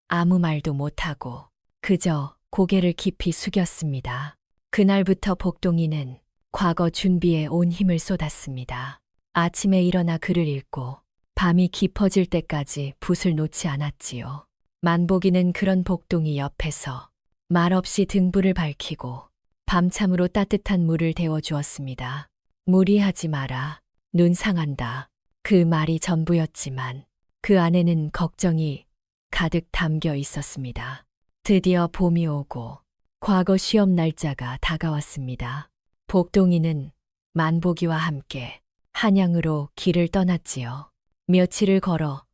아무 말도 못하고 그저 고개를 깊이 숙였습니다. 그날부터 복동이는 과거 준비에 온 힘을 쏟았습니다. 아침에 일어나 글을 읽고 밤이 깊어질 때까지 붓을 놓지 않았지요. 만복이는 그런 복동이 옆에서 말없이 등불을 밝히고 밤참으로 따뜻한 물을 데워주었습니다. 무리하지 마라. 눈 상한다. 그 말이 전부였지만 그 안에는 걱정이 가득 담겨 있었습니다. 드디어 봄이 오고 과거 시험 날짜가 다가왔습니다. 복동이는 만복이와 함께 한양으로 길을 떠났지요. 며칠을 걸어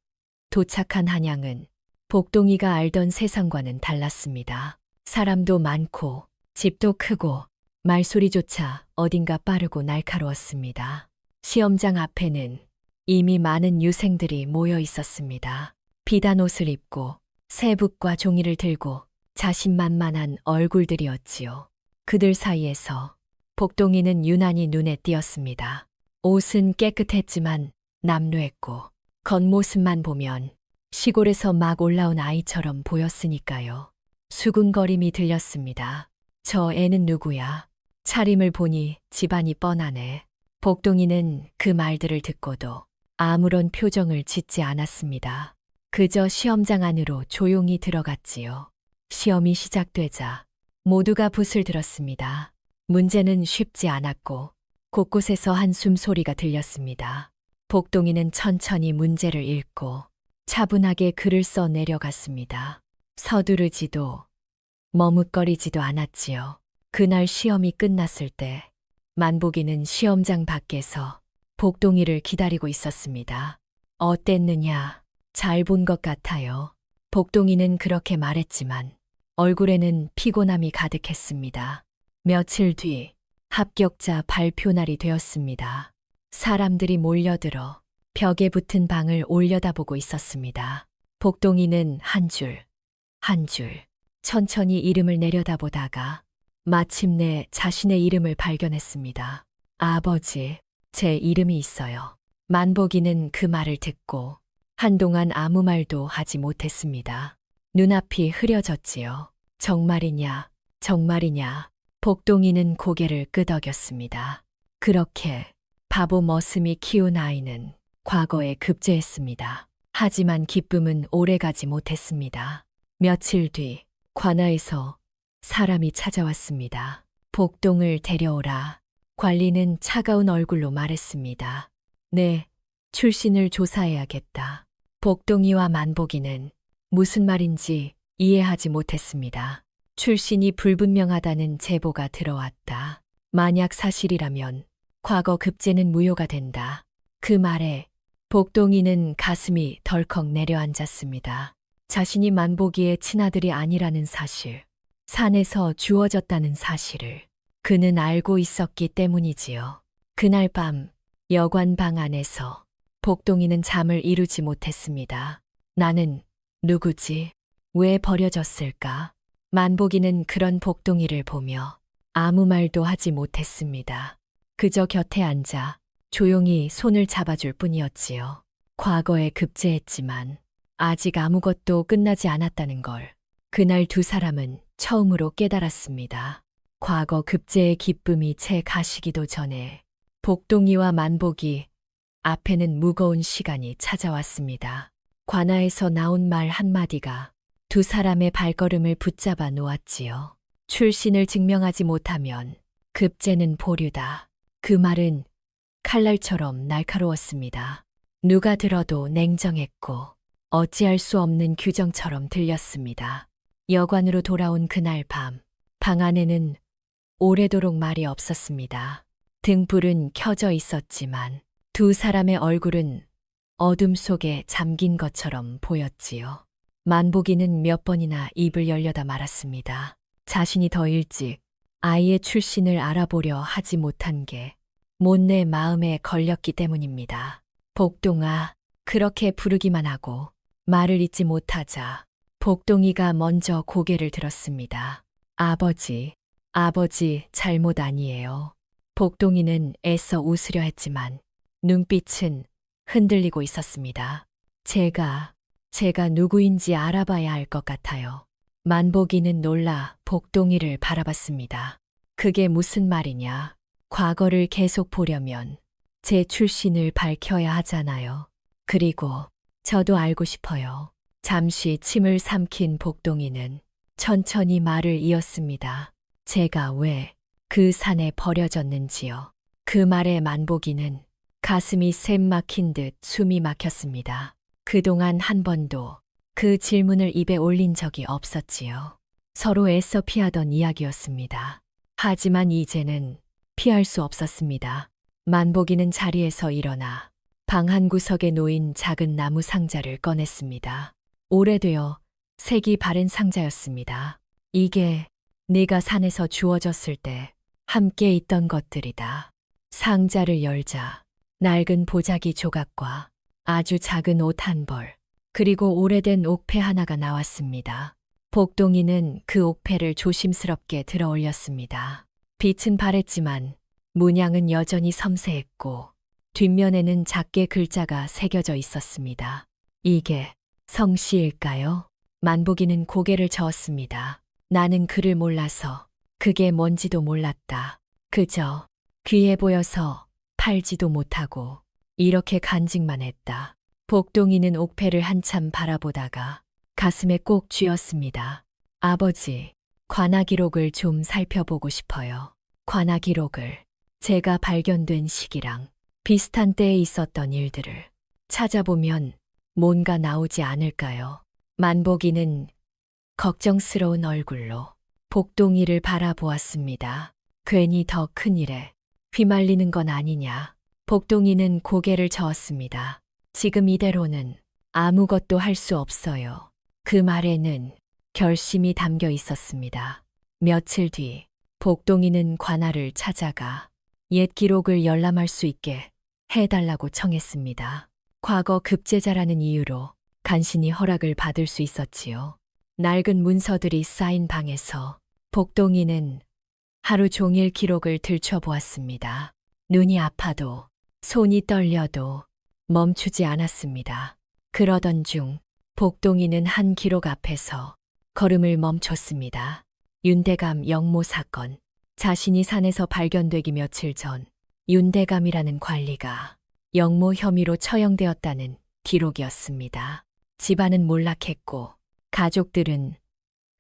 도착한 한양은 복동이가 알던 세상과는 달랐습니다. 사람도 많고 집도 크고 말소리조차 어딘가 빠르고 날카로웠습니다. 시험장 앞에는 이미 많은 유생들이 모여 있었습니다. 비단 옷을 입고 새북과 종이를 들고 자신만만한 얼굴들이었지요. 그들 사이에서 복동이는 유난히 눈에 띄었습니다. 옷은 깨끗했지만 남루했고 겉모습만 보면 시골에서 막 올라온 아이처럼 보였으니까요. 수군거림이 들렸습니다. 저 애는 누구야? 차림을 보니 집안이 뻔하네. 복동이는 그 말들을 듣고도 아무런 표정을 짓지 않았습니다. 그저 시험장 안으로 조용히 들어갔지요. 시험이 시작되자 모두가 붓을 들었습니다. 문제는 쉽지 않았고 곳곳에서 한숨 소리가 들렸습니다. 복동이는 천천히 문제를 읽고 차분하게 글을 써 내려갔습니다. 서두르지도 머뭇거리지도 않았지요. 그날 시험이 끝났을 때 만복이는 시험장 밖에서 복동이를 기다리고 있었습니다. 어땠느냐? 잘 본 것 같아요. 복동이는 그렇게 말했지만 얼굴에는 피곤함이 가득했습니다. 며칠 뒤 합격자 발표 날이 되었습니다. 사람들이 몰려들어 벽에 붙은 방을 올려다보고 있었습니다. 복동이는 한 줄, 한 줄, 천천히 이름을 내려다보다가 마침내 자신의 이름을 발견했습니다. 아버지, 제 이름이 있어요. 만복이는 그 말을 듣고 한동안 아무 말도 하지 못했습니다. 눈앞이 흐려졌지요. 정말이냐, 정말이냐. 복동이는 고개를 끄덕였습니다. 그렇게 바보 머슴이 키운 아이는 과거에 급제했습니다. 하지만 기쁨은 오래가지 못했습니다. 며칠 뒤 관아에서 사람이 찾아왔습니다. 복동을 데려오라. 관리는 차가운 얼굴로 말했습니다. 네, 출신을 조사해야겠다. 복동이와 만복이는 무슨 말인지 이해하지 못했습니다. 출신이 불분명하다는 제보가 들어왔다. 만약 사실이라면 과거 급제는 무효가 된다. 그 말에 복동이는 가슴이 덜컥 내려앉았습니다. 자신이 만복이의 친아들이 아니라는 사실, 산에서 주워졌다는 사실을 그는 알고 있었기 때문이지요. 그날 밤 여관 방 안에서 복동이는 잠을 이루지 못했습니다. 나는 누구지? 왜 버려졌을까? 만복이는 그런 복동이를 보며 아무 말도 하지 못했습니다. 그저 곁에 앉아 조용히 손을 잡아줄 뿐이었지요. 과거에 급제했지만 아직 아무것도 끝나지 않았다는 걸 그날 두 사람은 처음으로 깨달았습니다. 과거 급제의 기쁨이 채 가시기도 전에 복동이와 만복이 앞에는 무거운 시간이 찾아왔습니다. 관아에서 나온 말 한마디가 두 사람의 발걸음을 붙잡아 놓았지요. 출신을 증명하지 못하면 급제는 보류다. 그 말은 칼날처럼 날카로웠습니다. 누가 들어도 냉정했고 어찌할 수 없는 규정처럼 들렸습니다. 여관으로 돌아온 그날 밤, 방 안에는 오래도록 말이 없었습니다. 등불은 켜져 있었지만 두 사람의 얼굴은 어둠 속에 잠긴 것처럼 보였지요. 만복이는 몇 번이나 입을 열려다 말았습니다. 자신이 더 일찍 아이의 출신을 알아보려 하지 못한 게 못내 마음에 걸렸기 때문입니다. 복동아, 그렇게 부르기만 하고 말을 잇지 못하자 복동이가 먼저 고개를 들었습니다. 아버지, 아버지 잘못 아니에요. 복동이는 애써 웃으려 했지만 눈빛은 흔들리고 있었습니다. 제가 누구인지 알아봐야 할 것 같아요. 만복이는 놀라 복동이를 바라봤습니다. 그게 무슨 말이냐? 과거를 계속 보려면 제 출신을 밝혀야 하잖아요. 그리고 저도 알고 싶어요. 잠시 침을 삼킨 복동이는 천천히 말을 이었습니다. 제가 왜 그 산에 버려졌는지요. 그 말에 만복이는 가슴이 샘 막힌 듯 숨이 막혔습니다. 그동안 한 번도 그 질문을 입에 올린 적이 없었지요. 서로 애써 피하던 이야기였습니다. 하지만 이제는 피할 수 없었습니다. 만복이는 자리에서 일어나 방 한 구석에 놓인 작은 나무 상자를 꺼냈습니다. 오래되어 색이 바랜 상자였습니다. 이게 네가 산에서 주워졌을 때 함께 있던 것들이다. 상자를 열자 낡은 보자기 조각과 아주 작은 옷 한 벌, 그리고 오래된 옥패 하나가 나왔습니다. 복동이는 그 옥패를 조심스럽게 들어 올렸습니다. 빛은 바랬지만 문양은 여전히 섬세했고 뒷면에는 작게 글자가 새겨져 있었습니다. 이게 성씨일까요? 만복이는 고개를 저었습니다. 나는 글을 몰라서 그게 뭔지도 몰랐다. 그저 귀해 보여서 팔지도 못하고 이렇게 간직만 했다. 복동이는 옥패를 한참 바라보다가 가슴에 꼭 쥐었습니다. 아버지, 관아 기록을 좀 살펴보고 싶어요. 관아 기록을 제가 발견된 시기랑 비슷한 때에 있었던 일들을 찾아보면 뭔가 나오지 않을까요? 만복이는 걱정스러운 얼굴로 복동이를 바라보았습니다. 괜히 더 큰 일에 휘말리는 건 아니냐. 복동이는 고개를 저었습니다. 지금 이대로는 아무것도 할 수 없어요. 그 말에는 결심이 담겨 있었습니다. 며칠 뒤 복동이는 관아를 찾아가 옛 기록을 열람할 수 있게 해달라고 청했습니다. 과거 급제자라는 이유로 간신히 허락을 받을 수 있었지요. 낡은 문서들이 쌓인 방에서 복동이는 하루 종일 기록을 들춰보았습니다. 눈이 아파도 손이 떨려도 멈추지 않았습니다. 그러던 중 복동이는 한 기록 앞에서 걸음을 멈췄습니다. 윤대감 영모 사건. 자신이 산에서 발견되기 며칠 전 윤대감이라는 관리가 영모 혐의로 처형되었다는 기록이었습니다. 집안은 몰락했고 가족들은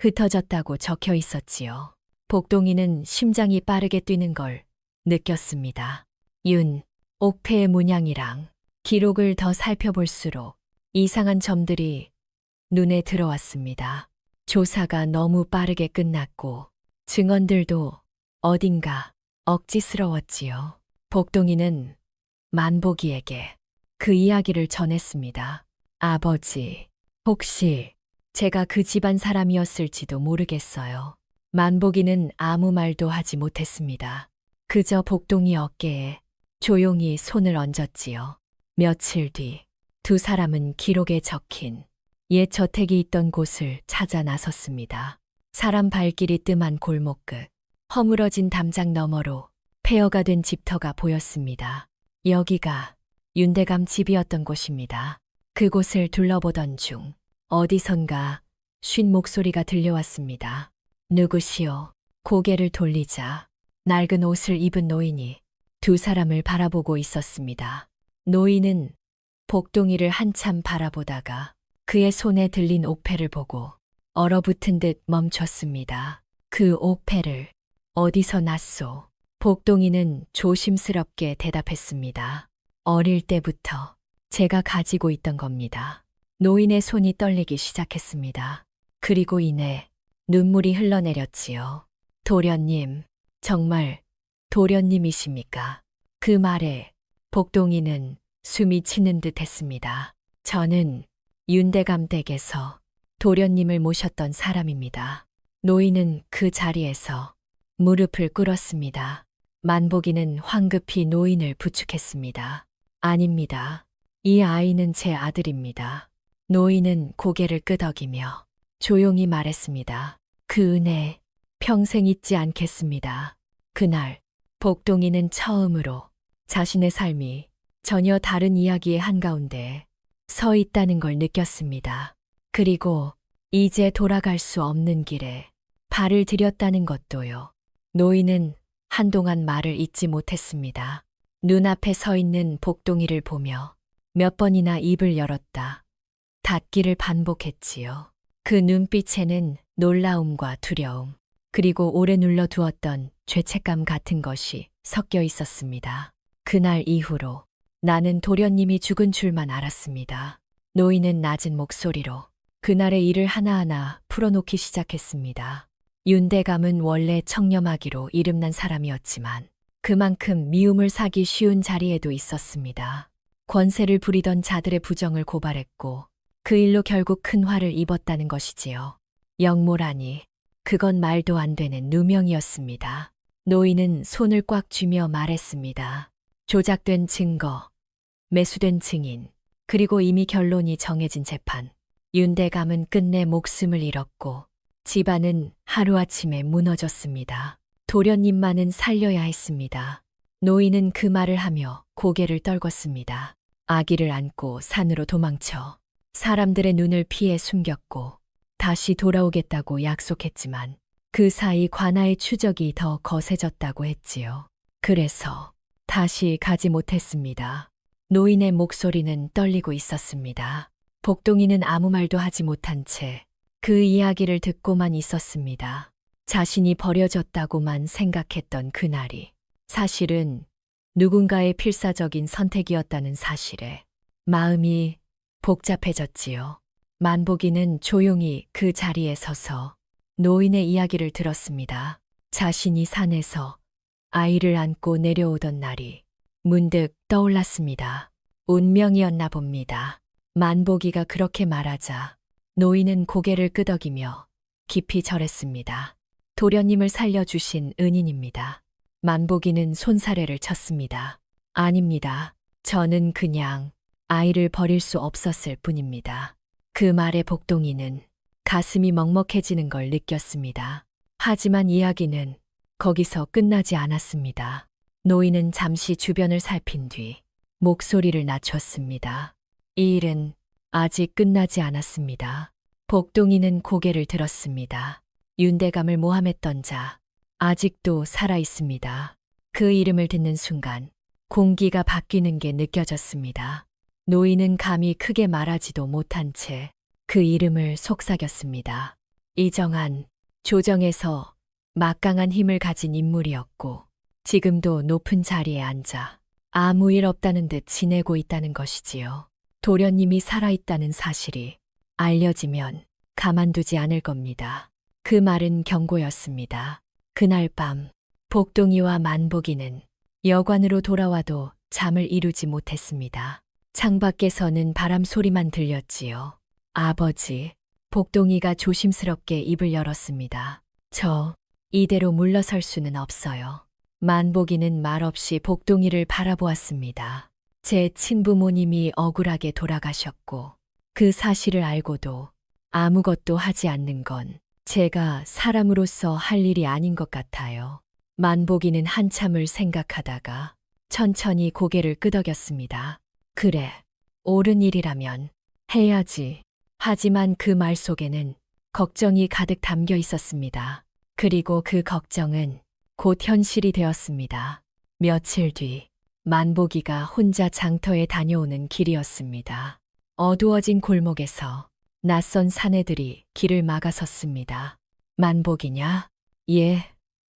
흩어졌다고 적혀 있었지요. 복동이는 심장이 빠르게 뛰는 걸 느꼈습니다. 옥패의 문양이랑 기록을 더 살펴볼수록 이상한 점들이 눈에 들어왔습니다. 조사가 너무 빠르게 끝났고 증언들도 어딘가 억지스러웠지요. 복동이는 만복이에게 그 이야기를 전했습니다. 아버지, 혹시 제가 그 집안 사람이었을지도 모르겠어요. 만복이는 아무 말도 하지 못했습니다. 그저 복동이 어깨에 조용히 손을 얹었지요. 며칠 뒤 두 사람은 기록에 적힌 옛 저택이 있던 곳을 찾아 나섰습니다. 사람 발길이 뜸한 골목 끝, 허물어진 담장 너머로 폐허가 된 집터가 보였습니다. 여기가 윤대감 집이었던 곳입니다. 그곳을 둘러보던 중 어디선가 쉰 목소리가 들려왔습니다. 누구시오? 고개를 돌리자 낡은 옷을 입은 노인이 두 사람을 바라보고 있었습니다. 노인은 복동이를 한참 바라보다가 그의 손에 들린 옥패를 보고 얼어붙은 듯 멈췄습니다. 그 옥패를 어디서 났소? 복동이는 조심스럽게 대답했습니다. 어릴 때부터 제가 가지고 있던 겁니다. 노인의 손이 떨리기 시작했습니다. 그리고 이내 눈물이 흘러내렸지요. 도련님, 정말 도련님이십니까? 그 말에 복동이는 숨이 치는 듯 했습니다. 저는 윤대감 댁에서 도련님을 모셨던 사람입니다. 노인은 그 자리에서 무릎을 꿇었습니다. 만복이는 황급히 노인을 부축했습니다. 아닙니다. 이 아이는 제 아들입니다. 노인은 고개를 끄덕이며 조용히 말했습니다. 그 은혜 평생 잊지 않겠습니다. 그날 복동이는 처음으로 자신의 삶이 전혀 다른 이야기의 한가운데 서 있다는 걸 느꼈습니다. 그리고 이제 돌아갈 수 없는 길에 발을 들였다는 것도요. 노인은 한동안 말을 잇지 못했습니다. 눈앞에 서 있는 복동이를 보며 몇 번이나 입을 열었다 닫기를 반복했지요. 그 눈빛에는 놀라움과 두려움, 그리고 오래 눌러두었던 죄책감 같은 것이 섞여 있었습니다. 그날 이후로 나는 도련님이 죽은 줄만 알았습니다. 노인은 낮은 목소리로 그날의 일을 하나하나 풀어놓기 시작했습니다. 윤대감은 원래 청렴하기로 이름난 사람이었지만 그만큼 미움을 사기 쉬운 자리에도 있었습니다. 권세를 부리던 자들의 부정을 고발했고 그 일로 결국 큰 화를 입었다는 것이지요. 영모라니 그건 말도 안 되는 누명이었습니다. 노인은 손을 꽉 쥐며 말했습니다. 조작된 증거, 매수된 증인, 그리고 이미 결론이 정해진 재판. 윤대감은 끝내 목숨을 잃었고 집안은 하루아침에 무너졌습니다. 도련님만은 살려야 했습니다. 노인은 그 말을 하며 고개를 떨궜습니다. 아기를 안고 산으로 도망쳐 사람들의 눈을 피해 숨겼고 다시 돌아오겠다고 약속했지만 그 사이 관아의 추적이 더 거세졌다고 했지요. 그래서 다시 가지 못했습니다. 노인의 목소리는 떨리고 있었습니다. 복동이는 아무 말도 하지 못한 채 그 이야기를 듣고만 있었습니다. 자신이 버려졌다고만 생각했던 그날이 사실은 누군가의 필사적인 선택이었다는 사실에 마음이 복잡해졌지요. 만복이는 조용히 그 자리에 서서 노인의 이야기를 들었습니다. 자신이 산에서 아이를 안고 내려오던 날이 문득 떠올랐습니다. 운명이었나 봅니다. 만복이가 그렇게 말하자 노인은 고개를 끄덕이며 깊이 절했습니다. 도련님을 살려주신 은인입니다. 만복이는 손사래를 쳤습니다. 아닙니다. 저는 그냥 아이를 버릴 수 없었을 뿐입니다. 그 말에 복동이는 가슴이 먹먹해지는 걸 느꼈습니다. 하지만 이야기는 거기서 끝나지 않았습니다. 노인은 잠시 주변을 살핀 뒤 목소리를 낮췄습니다. 이 일은 아직 끝나지 않았습니다. 복동이는 고개를 들었습니다. 윤대감을 모함했던 자, 아직도 살아 있습니다. 그 이름을 듣는 순간 공기가 바뀌는 게 느껴졌습니다. 노인은 감히 크게 말하지도 못한 채 그 이름을 속삭였습니다. 이정한, 조정에서 막강한 힘을 가진 인물이었고 지금도 높은 자리에 앉아 아무 일 없다는 듯 지내고 있다는 것이지요. 도련님이 살아있다는 사실이 알려지면 가만두지 않을 겁니다. 그 말은 경고였습니다. 그날 밤 복동이와 만복이는 여관으로 돌아와도 잠을 이루지 못했습니다. 창밖에서는 바람 소리만 들렸지요. 아버지, 복동이가 조심스럽게 입을 열었습니다. 저 이대로 물러설 수는 없어요. 만복이는 말없이 복동이를 바라보았습니다. 제 친부모님이 억울하게 돌아가셨고 그 사실을 알고도 아무것도 하지 않는 건 제가 사람으로서 할 일이 아닌 것 같아요. 만복이는 한참을 생각하다가 천천히 고개를 끄덕였습니다. 그래, 옳은 일이라면 해야지. 하지만 그 말 속에는 걱정이 가득 담겨 있었습니다. 그리고 그 걱정은 곧 현실이 되었습니다. 며칠 뒤 만복이가 혼자 장터에 다녀오는 길이었습니다. 어두워진 골목에서 낯선 사내들이 길을 막아섰습니다. 만복이냐? 예,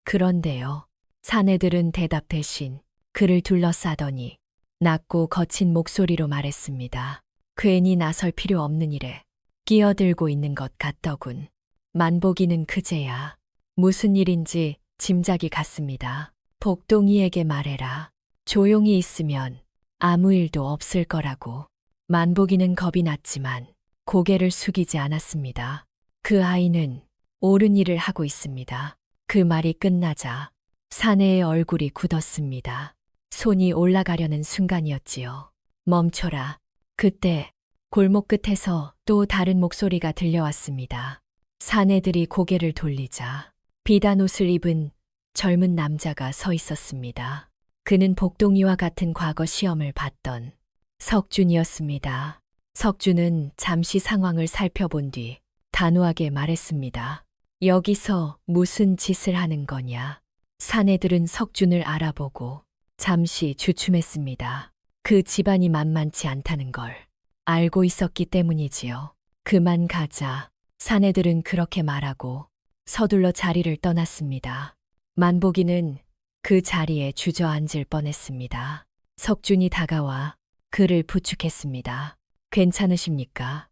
그런데요. 사내들은 대답 대신 그를 둘러싸더니 낮고 거친 목소리로 말했습니다. 괜히 나설 필요 없는 일에 끼어들고 있는 것 같더군. 만복이는 그제야 무슨 일인지 짐작이 갔습니다. 복동이에게 말해라. 조용히 있으면 아무 일도 없을 거라고. 만복이는 겁이 났지만 고개를 숙이지 않았습니다. 그 아이는 옳은 일을 하고 있습니다. 그 말이 끝나자 사내의 얼굴이 굳었습니다. 손이 올라가려는 순간이었지요. 멈춰라. 그때 골목 끝에서 또 다른 목소리가 들려왔습니다. 사내들이 고개를 돌리자 비단 옷을 입은 젊은 남자가 서 있었습니다. 그는 복동이와 같은 과거 시험을 봤던 석준이었습니다. 석준은 잠시 상황을 살펴본 뒤 단호하게 말했습니다. 여기서 무슨 짓을 하는 거냐? 사내들은 석준을 알아보고 잠시 주춤했습니다. 그 집안이 만만치 않다는 걸 알고 있었기 때문이지요. 그만 가자. 사내들은 그렇게 말하고 서둘러 자리를 떠났습니다. 만복이는 그 자리에 주저앉을 뻔했습니다. 석준이 다가와 그를 부축했습니다. 괜찮으십니까?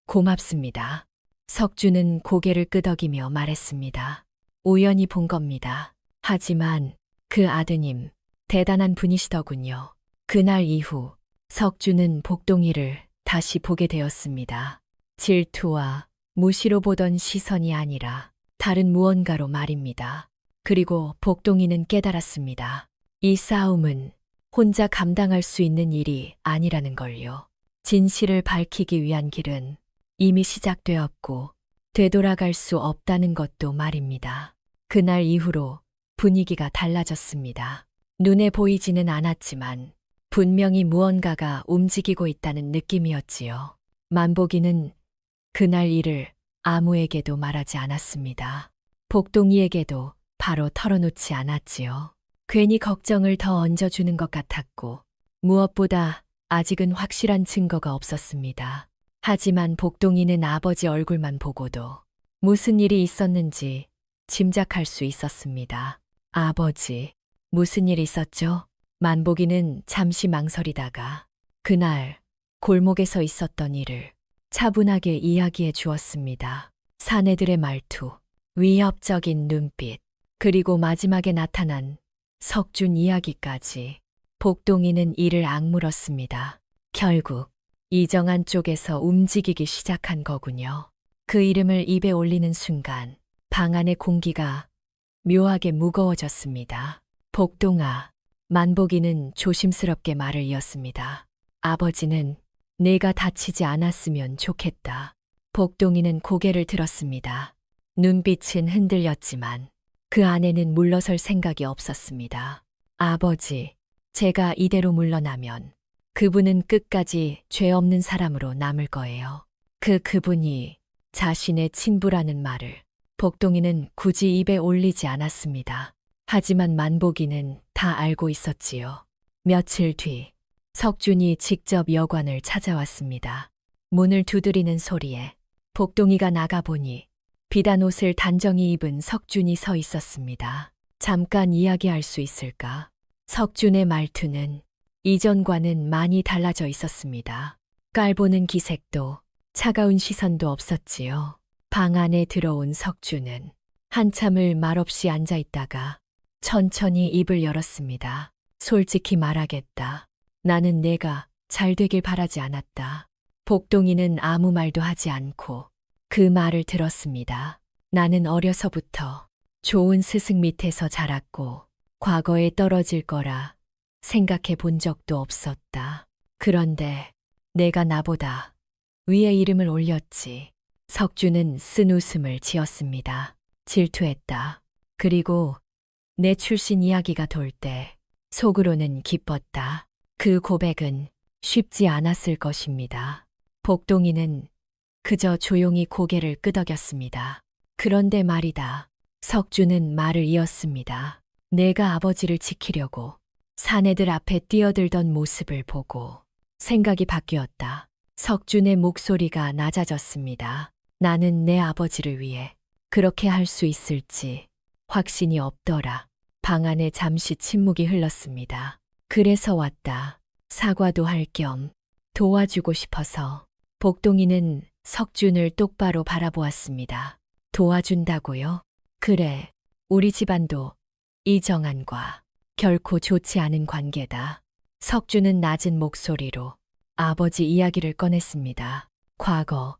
고맙습니다. 석준은 고개를 끄덕이며 말했습니다. 우연히 본 겁니다. 하지만 그 아드님, 대단한 분이시더군요. 그날 이후 석준은 복동이를 다시 보게 되었습니다. 질투와 무시로 보던 시선이 아니라 다른 무언가로 말입니다. 그리고 복동이는 깨달았습니다. 이 싸움은 혼자 감당할 수 있는 일이 아니라는 걸요. 진실을 밝히기 위한 길은 이미 시작되었고 되돌아갈 수 없다는 것도 말입니다. 그날 이후로 분위기가 달라졌습니다. 눈에 보이지는 않았지만 분명히 무언가가 움직이고 있다는 느낌이었지요. 만복이는 그날 일을 아무에게도 말하지 않았습니다. 복동이에게도 바로 털어놓지 않았지요. 괜히 걱정을 더 얹어주는 것 같았고 무엇보다 아직은 확실한 증거가 없었습니다. 하지만 복동이는 아버지 얼굴만 보고도 무슨 일이 있었는지 짐작할 수 있었습니다. 아버지, 무슨 일 있었죠? 만복이는 잠시 망설이다가 그날 골목에서 있었던 일을 차분하게 이야기해 주었습니다. 사내들의 말투, 위협적인 눈빛, 그리고 마지막에 나타난 석준 이야기까지 복동이는 이를 악물었습니다. 결국 이정한 쪽에서 움직이기 시작한 거군요. 그 이름을 입에 올리는 순간 방 안의 공기가 묘하게 무거워졌습니다. 복동아, 만복이는 조심스럽게 말을 이었습니다. 아버지는 내가 다치지 않았으면 좋겠다. 복동이는 고개를 들었습니다. 눈빛은 흔들렸지만 그 안에는 물러설 생각이 없었습니다. 아버지, 제가 이대로 물러나면 그분은 끝까지 죄 없는 사람으로 남을 거예요. 그분이 자신의 친부라는 말을 복동이는 굳이 입에 올리지 않았습니다. 하지만 만복이는 다 알고 있었지요. 며칠 뒤 석준이 직접 여관을 찾아왔습니다. 문을 두드리는 소리에 복동이가 나가보니 비단 옷을 단정히 입은 석준이 서 있었습니다. 잠깐 이야기할 수 있을까? 석준의 말투는 이전과는 많이 달라져 있었습니다. 깔보는 기색도 차가운 시선도 없었지요. 방 안에 들어온 석준은 한참을 말없이 앉아 있다가 천천히 입을 열었습니다. 솔직히 말하겠다. 나는 내가 잘 되길 바라지 않았다. 복동이는 아무 말도 하지 않고 그 말을 들었습니다. 나는 어려서부터 좋은 스승 밑에서 자랐고 과거에 떨어질 거라 생각해 본 적도 없었다. 그런데 내가 나보다 위에 이름을 올렸지. 석준은 쓴 웃음을 지었습니다. 질투했다. 그리고 내 출신 이야기가 돌 때 속으로는 기뻤다. 그 고백은 쉽지 않았을 것입니다. 복동이는 그저 조용히 고개를 끄덕였습니다. 그런데 말이다. 석준은 말을 이었습니다. 내가 아버지를 지키려고 사내들 앞에 뛰어들던 모습을 보고 생각이 바뀌었다. 석준의 목소리가 낮아졌습니다. 나는 내 아버지를 위해 그렇게 할 수 있을지 확신이 없더라. 방 안에 잠시 침묵이 흘렀습니다. 그래서 왔다. 사과도 할 겸 도와주고 싶어서. 복동이는 석준을 똑바로 바라보았습니다. 도와준다고요? 그래, 우리 집안도 이정한과 결코 좋지 않은 관계다. 석준은 낮은 목소리로 아버지 이야기를 꺼냈습니다. 과거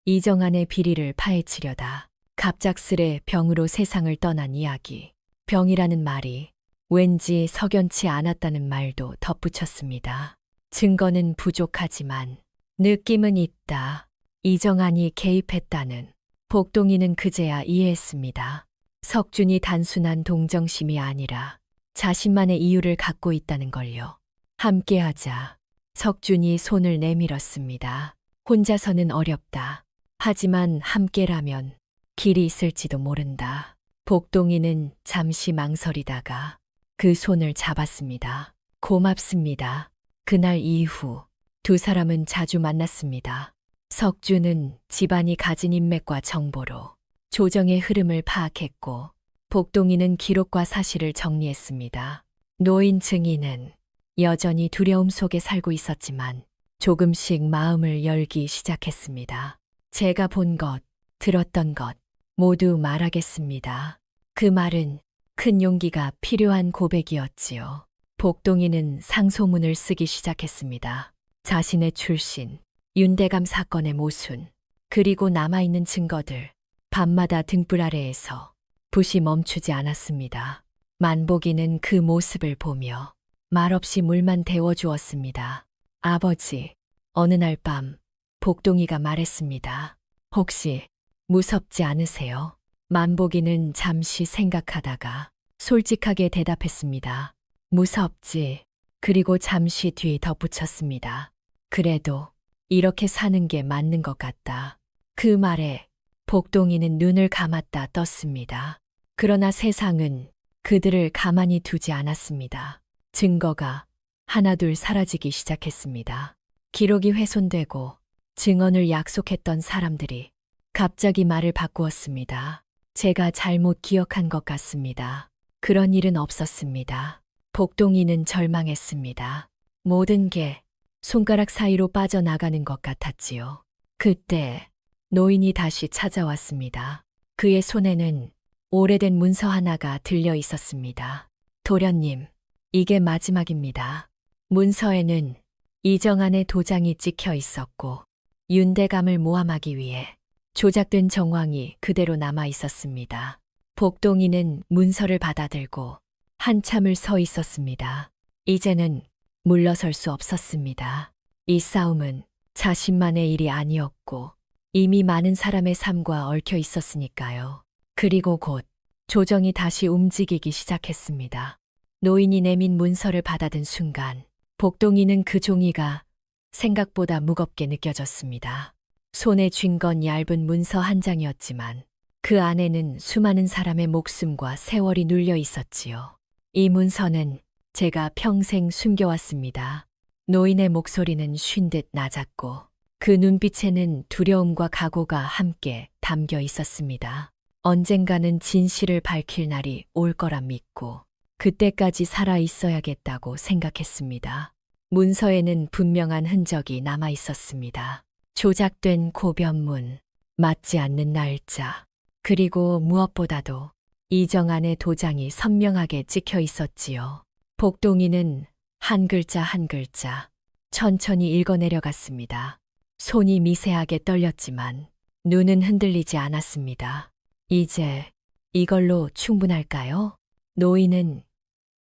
이정한의 비리를 파헤치려다 갑작스레 병으로 세상을 떠난 이야기. 병이라는 말이 왠지 석연치 않았다는 말도 덧붙였습니다. 증거는 부족하지만 느낌은 있다. 이정한이 개입했다는. 복동이는 그제야 이해했습니다. 석준이 단순한 동정심이 아니라 자신만의 이유를 갖고 있다는 걸요. 함께하자. 석준이 손을 내밀었습니다. 혼자서는 어렵다. 하지만 함께라면 길이 있을지도 모른다. 복동이는 잠시 망설이다가 그 손을 잡았습니다. 고맙습니다. 그날 이후 두 사람은 자주 만났습니다. 석준은 집안이 가진 인맥과 정보로 조정의 흐름을 파악했고 복동이는 기록과 사실을 정리했습니다. 노인 증인은 여전히 두려움 속에 살고 있었지만 조금씩 마음을 열기 시작했습니다. 제가 본 것, 들었던 것 모두 말하겠습니다. 그 말은 큰 용기가 필요한 고백이었지요. 복동이는 상소문을 쓰기 시작했습니다. 자신의 출신, 윤대감 사건의 모순, 그리고 남아있는 증거들, 밤마다 등불 아래에서 붓이 멈추지 않았습니다. 만복이는 그 모습을 보며 말없이 물만 데워주었습니다. 아버지, 어느 날 밤 복동이가 말했습니다. 혹시 무섭지 않으세요? 만복이는 잠시 생각하다가 솔직하게 대답했습니다. 무섭지. 그리고 잠시 뒤 덧붙였습니다. 그래도 이렇게 사는 게 맞는 것 같다. 그 말에 복동이는 눈을 감았다 떴습니다. 그러나 세상은 그들을 가만히 두지 않았습니다. 증거가 하나둘 사라지기 시작했습니다. 기록이 훼손되고 증언을 약속했던 사람들이 갑자기 말을 바꾸었습니다. 제가 잘못 기억한 것 같습니다. 그런 일은 없었습니다. 복동이는 절망했습니다. 모든 게 손가락 사이로 빠져나가는 것 같았지요. 그때 노인이 다시 찾아왔습니다. 그의 손에는 오래된 문서 하나가 들려 있었습니다. 도련님, 이게 마지막입니다. 문서에는 이정한의 도장이 찍혀 있었고 윤대감을 모함하기 위해 조작된 정황이 그대로 남아 있었습니다. 복동이는 문서를 받아들고 한참을 서 있었습니다. 이제는 물러설 수 없었습니다. 이 싸움은 자신만의 일이 아니었고 이미 많은 사람의 삶과 얽혀 있었으니까요. 그리고 곧 조정이 다시 움직이기 시작했습니다. 노인이 내민 문서를 받아든 순간 복동이는 그 종이가 생각보다 무겁게 느껴졌습니다. 손에 쥔 건 얇은 문서 한 장이었지만 그 안에는 수많은 사람의 목숨과 세월이 눌려 있었지요. 이 문서는 제가 평생 숨겨왔습니다. 노인의 목소리는 쉰 듯 낮았고 그 눈빛에는 두려움과 각오가 함께 담겨 있었습니다. 언젠가는 진실을 밝힐 날이 올 거라 믿고 그때까지 살아 있어야겠다고 생각했습니다. 문서에는 분명한 흔적이 남아 있었습니다. 조작된 고변문, 맞지 않는 날짜, 그리고 무엇보다도 이정안의 도장이 선명하게 찍혀 있었지요. 복동이는 한 글자 한 글자 천천히 읽어내려갔습니다. 손이 미세하게 떨렸지만 눈은 흔들리지 않았습니다. 이제 이걸로 충분할까요? 노인은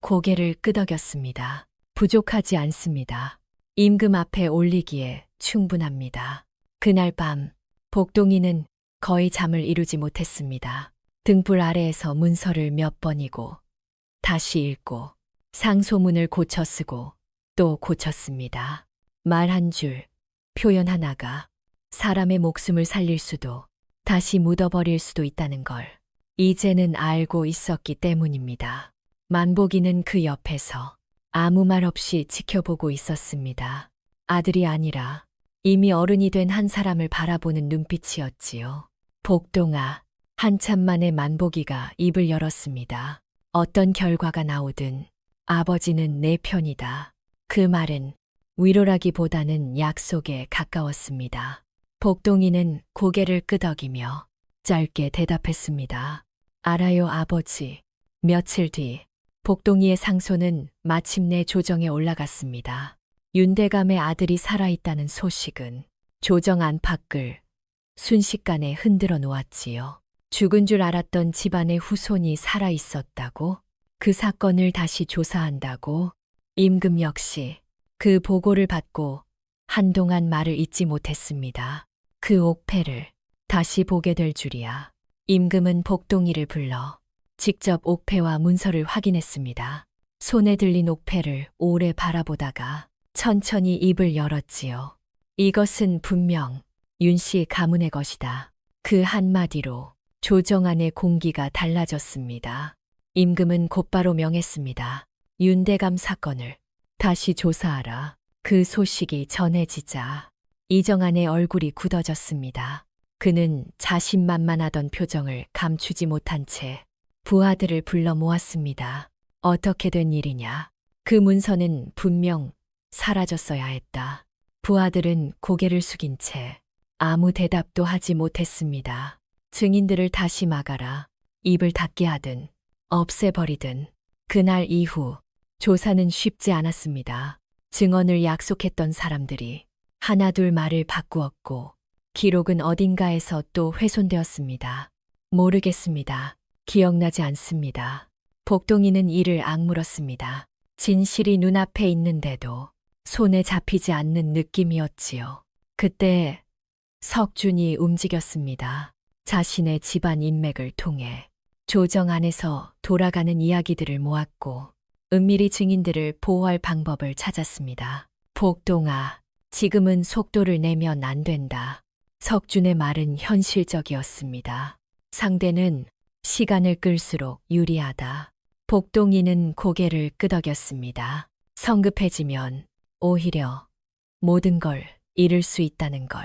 고개를 끄덕였습니다. 부족하지 않습니다. 임금 앞에 올리기에 충분합니다. 그날 밤 복동이는 거의 잠을 이루지 못했습니다. 등불 아래에서 문서를 몇 번이고 다시 읽고 상소문을 고쳐 쓰고 또 고쳤습니다. 말 한 줄, 표현 하나가 사람의 목숨을 살릴 수도 다시 묻어버릴 수도 있다는 걸 이제는 알고 있었기 때문입니다. 만복이는 그 옆에서 아무 말 없이 지켜보고 있었습니다. 아들이 아니라 이미 어른이 된 한 사람을 바라보는 눈빛이었지요. 복동아, 한참 만에 만복이가 입을 열었습니다. 어떤 결과가 나오든 아버지는 내 편이다. 그 말은 위로라기보다는 약속에 가까웠습니다. 복동이는 고개를 끄덕이며 짧게 대답했습니다. 알아요, 아버지. 며칠 뒤 복동이의 상소는 마침내 조정에 올라갔습니다. 윤대감의 아들이 살아있다는 소식은 조정 안팎을 순식간에 흔들어 놓았지요. 죽은 줄 알았던 집안의 후손이 살아있었다고, 그 사건을 다시 조사한다고. 임금 역시 그 보고를 받고 한동안 말을 잇지 못했습니다. 그 옥패를 다시 보게 될 줄이야. 임금은 복동이를 불러 직접 옥패와 문서를 확인했습니다. 손에 들린 옥패를 오래 바라보다가 천천히 입을 열었지요. 이것은 분명 윤씨 가문의 것이다. 그 한마디로 조정 안의 공기가 달라졌습니다. 임금은 곧바로 명했습니다. 윤대감 사건을 다시 조사하라. 그 소식이 전해지자 이정안의 얼굴이 굳어졌습니다. 그는 자신만만하던 표정을 감추지 못한 채 부하들을 불러 모았습니다. 어떻게 된 일이냐? 그 문서는 분명 사라졌어야 했다. 부하들은 고개를 숙인 채 아무 대답도 하지 못했습니다. 증인들을 다시 막아라. 입을 닫게 하든 없애버리든. 그날 이후 조사는 쉽지 않았습니다. 증언을 약속했던 사람들이 하나둘 말을 바꾸었고 기록은 어딘가에서 또 훼손되었습니다. 모르겠습니다. 기억나지 않습니다. 복동이는 이를 악물었습니다. 진실이 눈앞에 있는데도 손에 잡히지 않는 느낌이었지요. 그때 석준이 움직였습니다. 자신의 집안 인맥을 통해 조정 안에서 돌아가는 이야기들을 모았고 은밀히 증인들을 보호할 방법을 찾았습니다. 복동아, 지금은 속도를 내면 안 된다. 석준의 말은 현실적이었습니다. 상대는 시간을 끌수록 유리하다. 복동이는 고개를 끄덕였습니다. 성급해지면 오히려 모든 걸 잃을 수 있다는 걸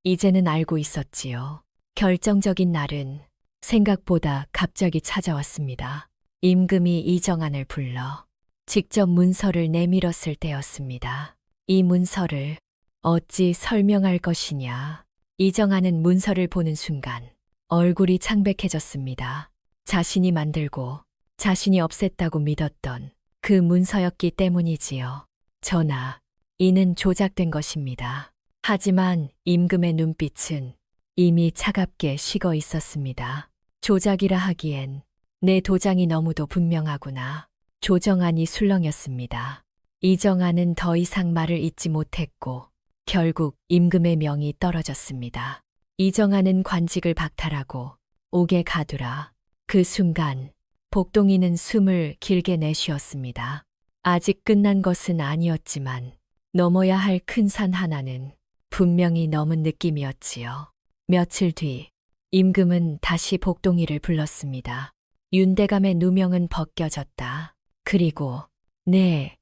이제는 알고 있었지요. 결정적인 날은 생각보다 갑자기 찾아왔습니다. 임금이 이정안을 불러 직접 문서를 내밀었을 때였습니다. 이 문서를 어찌 설명할 것이냐. 이정안은 문서를 보는 순간 얼굴이 창백해졌습니다. 자신이 만들고 자신이 없앴다고 믿었던 그 문서였기 때문이지요. 전하, 이는 조작된 것입니다. 하지만 임금의 눈빛은 이미 차갑게 식어 있었습니다. 조작이라 하기엔 내 도장이 너무도 분명하구나. 조정안이 술렁였습니다. 이정안은 더 이상 말을 잇지 못했고 결국 임금의 명이 떨어졌습니다. 이정안은 관직을 박탈하고 옥에 가두라. 그 순간 복동이는 숨을 길게 내쉬었습니다. 아직 끝난 것은 아니었지만 넘어야 할 큰 산 하나는 분명히 넘은 느낌이었지요. 며칠 뒤 임금은 다시 복동이를 불렀습니다. 윤대감의 누명은 벗겨졌다. 그리고 네,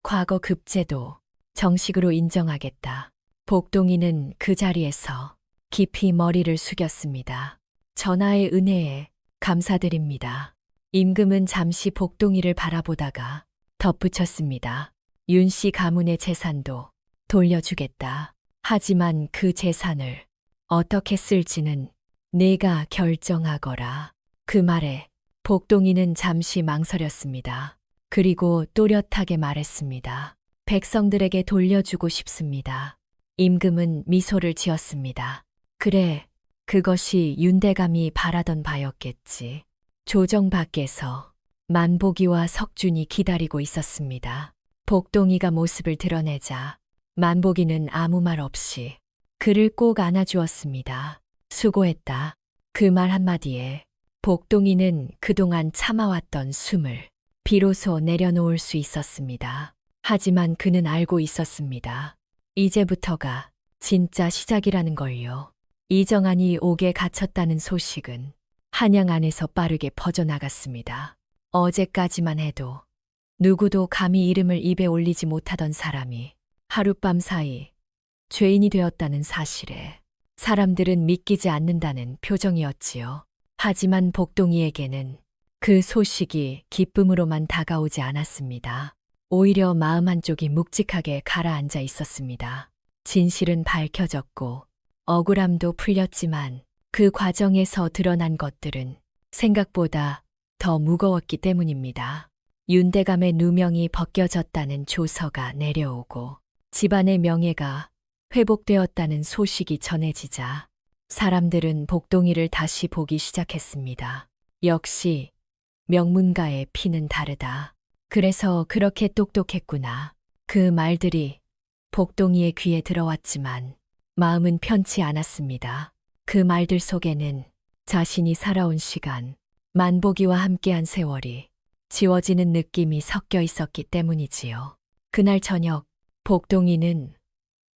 과거 급제도 정식으로 인정하겠다. 복동이는 그 자리에서 깊이 머리를 숙였습니다. 전하의 은혜에 감사드립니다. 임금은 잠시 복동이를 바라보다가 덧붙였습니다. 윤씨 가문의 재산도 돌려주겠다. 하지만 그 재산을 어떻게 쓸지는 내가 결정하거라. 그 말에 복동이는 잠시 망설였습니다. 그리고 또렷하게 말했습니다. 백성들에게 돌려주고 싶습니다. 임금은 미소를 지었습니다. 그래, 그것이 윤대감이 바라던 바였겠지. 조정 밖에서 만복이와 석준이 기다리고 있었습니다. 복동이가 모습을 드러내자 만복이는 아무 말 없이 그를 꼭 안아주었습니다. 수고했다. 그 말 한마디에 복동이는 그동안 참아왔던 숨을 비로소 내려놓을 수 있었습니다. 하지만 그는 알고 있었습니다. 이제부터가 진짜 시작이라는 걸요. 이정환이 옥에 갇혔다는 소식은 한양 안에서 빠르게 퍼져나갔습니다. 어제까지만 해도 누구도 감히 이름을 입에 올리지 못하던 사람이 하룻밤 사이 죄인이 되었다는 사실에 사람들은 믿기지 않는다는 표정이었지요. 하지만 복동이에게는 그 소식이 기쁨으로만 다가오지 않았습니다. 오히려 마음 한쪽이 묵직하게 가라앉아 있었습니다. 진실은 밝혀졌고 억울함도 풀렸지만 그 과정에서 드러난 것들은 생각보다 더 무거웠기 때문입니다. 윤대감의 누명이 벗겨졌다는 조서가 내려오고 집안의 명예가 회복되었다는 소식이 전해지자 사람들은 복동이를 다시 보기 시작했습니다. 역시 명문가의 피는 다르다. 그래서 그렇게 똑똑했구나. 그 말들이 복동이의 귀에 들어왔지만 마음은 편치 않았습니다. 그 말들 속에는 자신이 살아온 시간, 만복이와 함께한 세월이 지워지는 느낌이 섞여 있었기 때문이지요. 그날 저녁 복동이는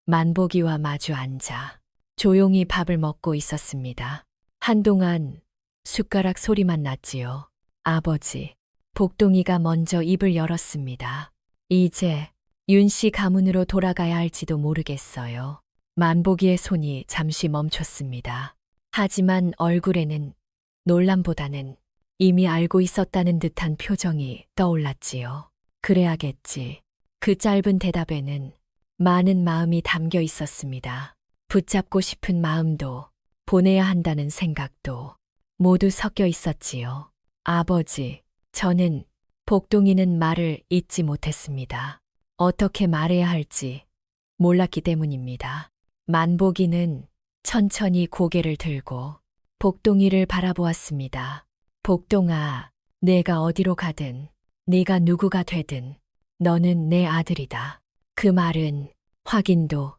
만복이와 마주 앉아 조용히 밥을 먹고 있었습니다. 한동안 숟가락 소리만 났지요. 아버지, 복동이가 먼저 입을 열었습니다. 이제 윤씨 가문으로 돌아가야 할지도 모르겠어요. 만복이의 손이 잠시 멈췄습니다. 하지만 얼굴에는 놀람보다는 이미 알고 있었다는 듯한 표정이 떠올랐지요. 그래야겠지. 그 짧은 대답에는 많은 마음이 담겨 있었습니다. 붙잡고 싶은 마음도 보내야 한다는 생각도 모두 섞여 있었지요. 아버지, 저는 복동이는 말을 잇지 못했습니다. 어떻게 말해야 할지 몰랐기 때문입니다. 만복이는 천천히 고개를 들고 복동이를 바라보았습니다. 복동아, 내가 어디로 가든 네가 누구가 되든 너는 내 아들이다. 그 말은 확인도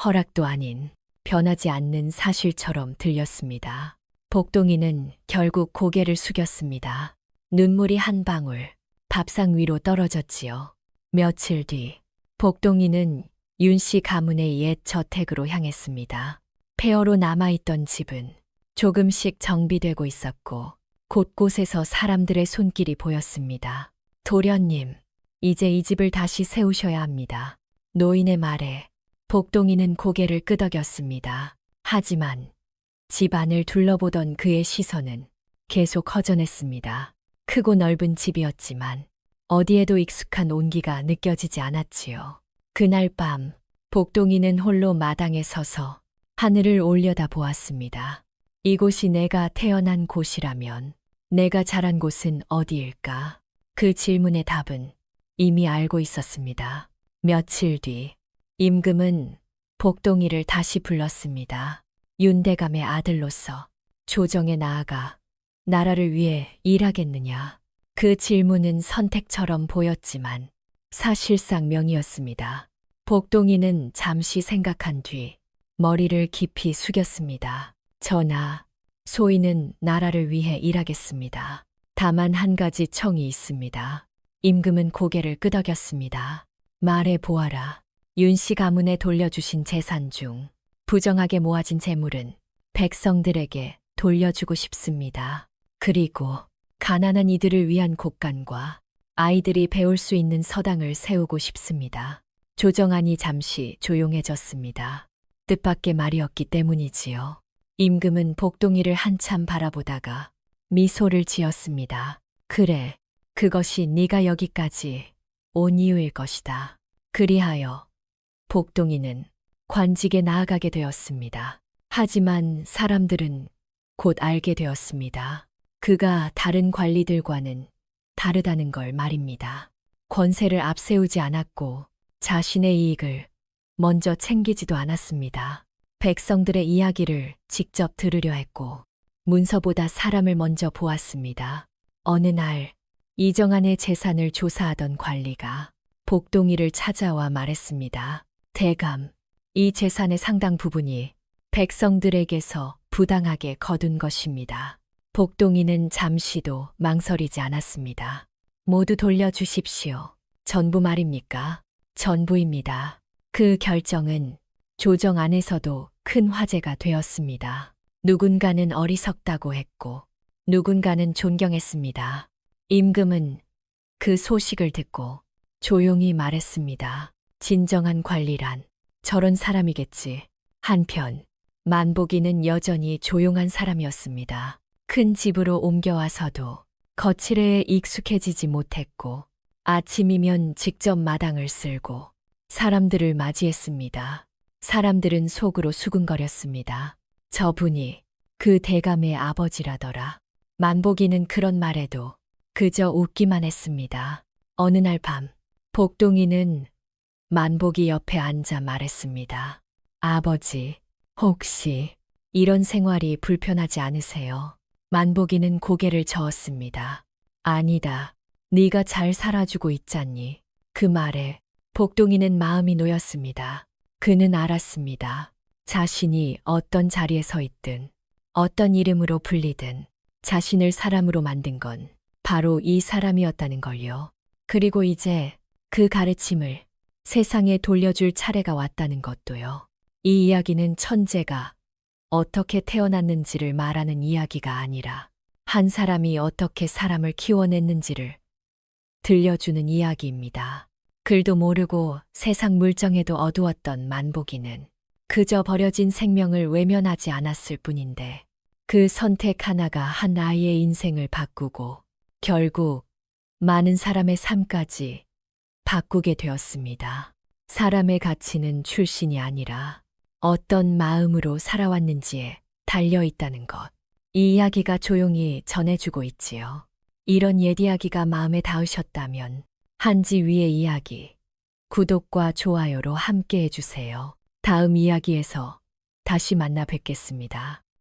허락도 아닌 변하지 않는 사실처럼 들렸습니다. 복동이는 결국 고개를 숙였습니다. 눈물이 한 방울 밥상 위로 떨어졌지요. 며칠 뒤 복동이는 윤씨 가문의 옛 저택으로 향했습니다. 폐허로 남아있던 집은 조금씩 정비되고 있었고 곳곳에서 사람들의 손길이 보였습니다. 도련님, 이제 이 집을 다시 세우셔야 합니다. 노인의 말에 복동이는 고개를 끄덕였습니다. 하지만 집 안을 둘러보던 그의 시선은 계속 허전했습니다. 크고 넓은 집이었지만 어디에도 익숙한 온기가 느껴지지 않았지요. 그날 밤 복동이는 홀로 마당에 서서 하늘을 올려다 보았습니다. 이곳이 내가 태어난 곳이라면 내가 자란 곳은 어디일까? 그 질문의 답은 이미 알고 있었습니다. 며칠 뒤 임금은 복동이를 다시 불렀습니다. 윤대감의 아들로서 조정에 나아가 나라를 위해 일하겠느냐? 그 질문은 선택처럼 보였지만 사실상 명이었습니다. 복동이는 잠시 생각한 뒤 머리를 깊이 숙였습니다. 전하, 소인은 나라를 위해 일하겠습니다. 다만 한 가지 청이 있습니다. 임금은 고개를 끄덕였습니다. 말해 보아라. 윤 씨 가문에 돌려주신 재산 중 부정하게 모아진 재물은 백성들에게 돌려주고 싶습니다. 그리고 가난한 이들을 위한 곳간과 아이들이 배울 수 있는 서당을 세우고 싶습니다. 조정안이 잠시 조용해졌습니다. 뜻밖의 말이었기 때문이지요. 임금은 복동이를 한참 바라보다가 미소를 지었습니다. 그래, 그것이 네가 여기까지 온 이유일 것이다. 그리하여 복동이는 관직에 나아가게 되었습니다. 하지만 사람들은 곧 알게 되었습니다. 그가 다른 관리들과는 다르다는 걸 말입니다. 권세를 앞세우지 않았고 자신의 이익을 먼저 챙기지도 않았습니다. 백성들의 이야기를 직접 들으려 했고 문서보다 사람을 먼저 보았습니다. 어느 날 이정환의 재산을 조사하던 관리가 복동이를 찾아와 말했습니다. 대감, 이 재산의 상당 부분이 백성들에게서 부당하게 거둔 것입니다. 복동이는 잠시도 망설이지 않았습니다. 모두 돌려주십시오. 전부 말입니까? 전부입니다. 그 결정은 조정 안에서도 큰 화제가 되었습니다. 누군가는 어리석다고 했고 누군가는 존경했습니다. 임금은 그 소식을 듣고 조용히 말했습니다. 진정한 관리란 저런 사람이겠지. 한편 만복이는 여전히 조용한 사람이었습니다. 큰 집으로 옮겨와서도 거칠애에 익숙해지지 못했고 아침이면 직접 마당을 쓸고 사람들을 맞이했습니다. 사람들은 속으로 수근거렸습니다. 저분이 그 대감의 아버지라더라. 만복이는 그런 말에도 그저 웃기만 했습니다. 어느 날 밤 복동이는 만복이 옆에 앉아 말했습니다. 아버지, 혹시 이런 생활이 불편하지 않으세요? 만복이는 고개를 저었습니다. 아니다. 네가 잘 살아주고 있잖니. 그 말에 복동이는 마음이 놓였습니다. 그는 알았습니다. 자신이 어떤 자리에 서 있든 어떤 이름으로 불리든 자신을 사람으로 만든 건 바로 이 사람이었다는 걸요. 그리고 이제 그 가르침을 세상에 돌려줄 차례가 왔다는 것도요. 이 이야기는 천재가 어떻게 태어났는지를 말하는 이야기가 아니라 한 사람이 어떻게 사람을 키워냈는지를 들려주는 이야기입니다. 글도 모르고 세상 물정에도 어두웠던 만복이는 그저 버려진 생명을 외면하지 않았을 뿐인데 그 선택 하나가 한 아이의 인생을 바꾸고 결국 많은 사람의 삶까지 바꾸게 되었습니다. 사람의 가치는 출신이 아니라 어떤 마음으로 살아왔는지에 달려 있다는 것. 이 이야기가 조용히 전해주고 있지요. 이런 옛 이야기가 마음에 닿으셨다면 한지 위의 이야기, 구독과 좋아요로 함께 해주세요. 다음 이야기에서 다시 만나 뵙겠습니다.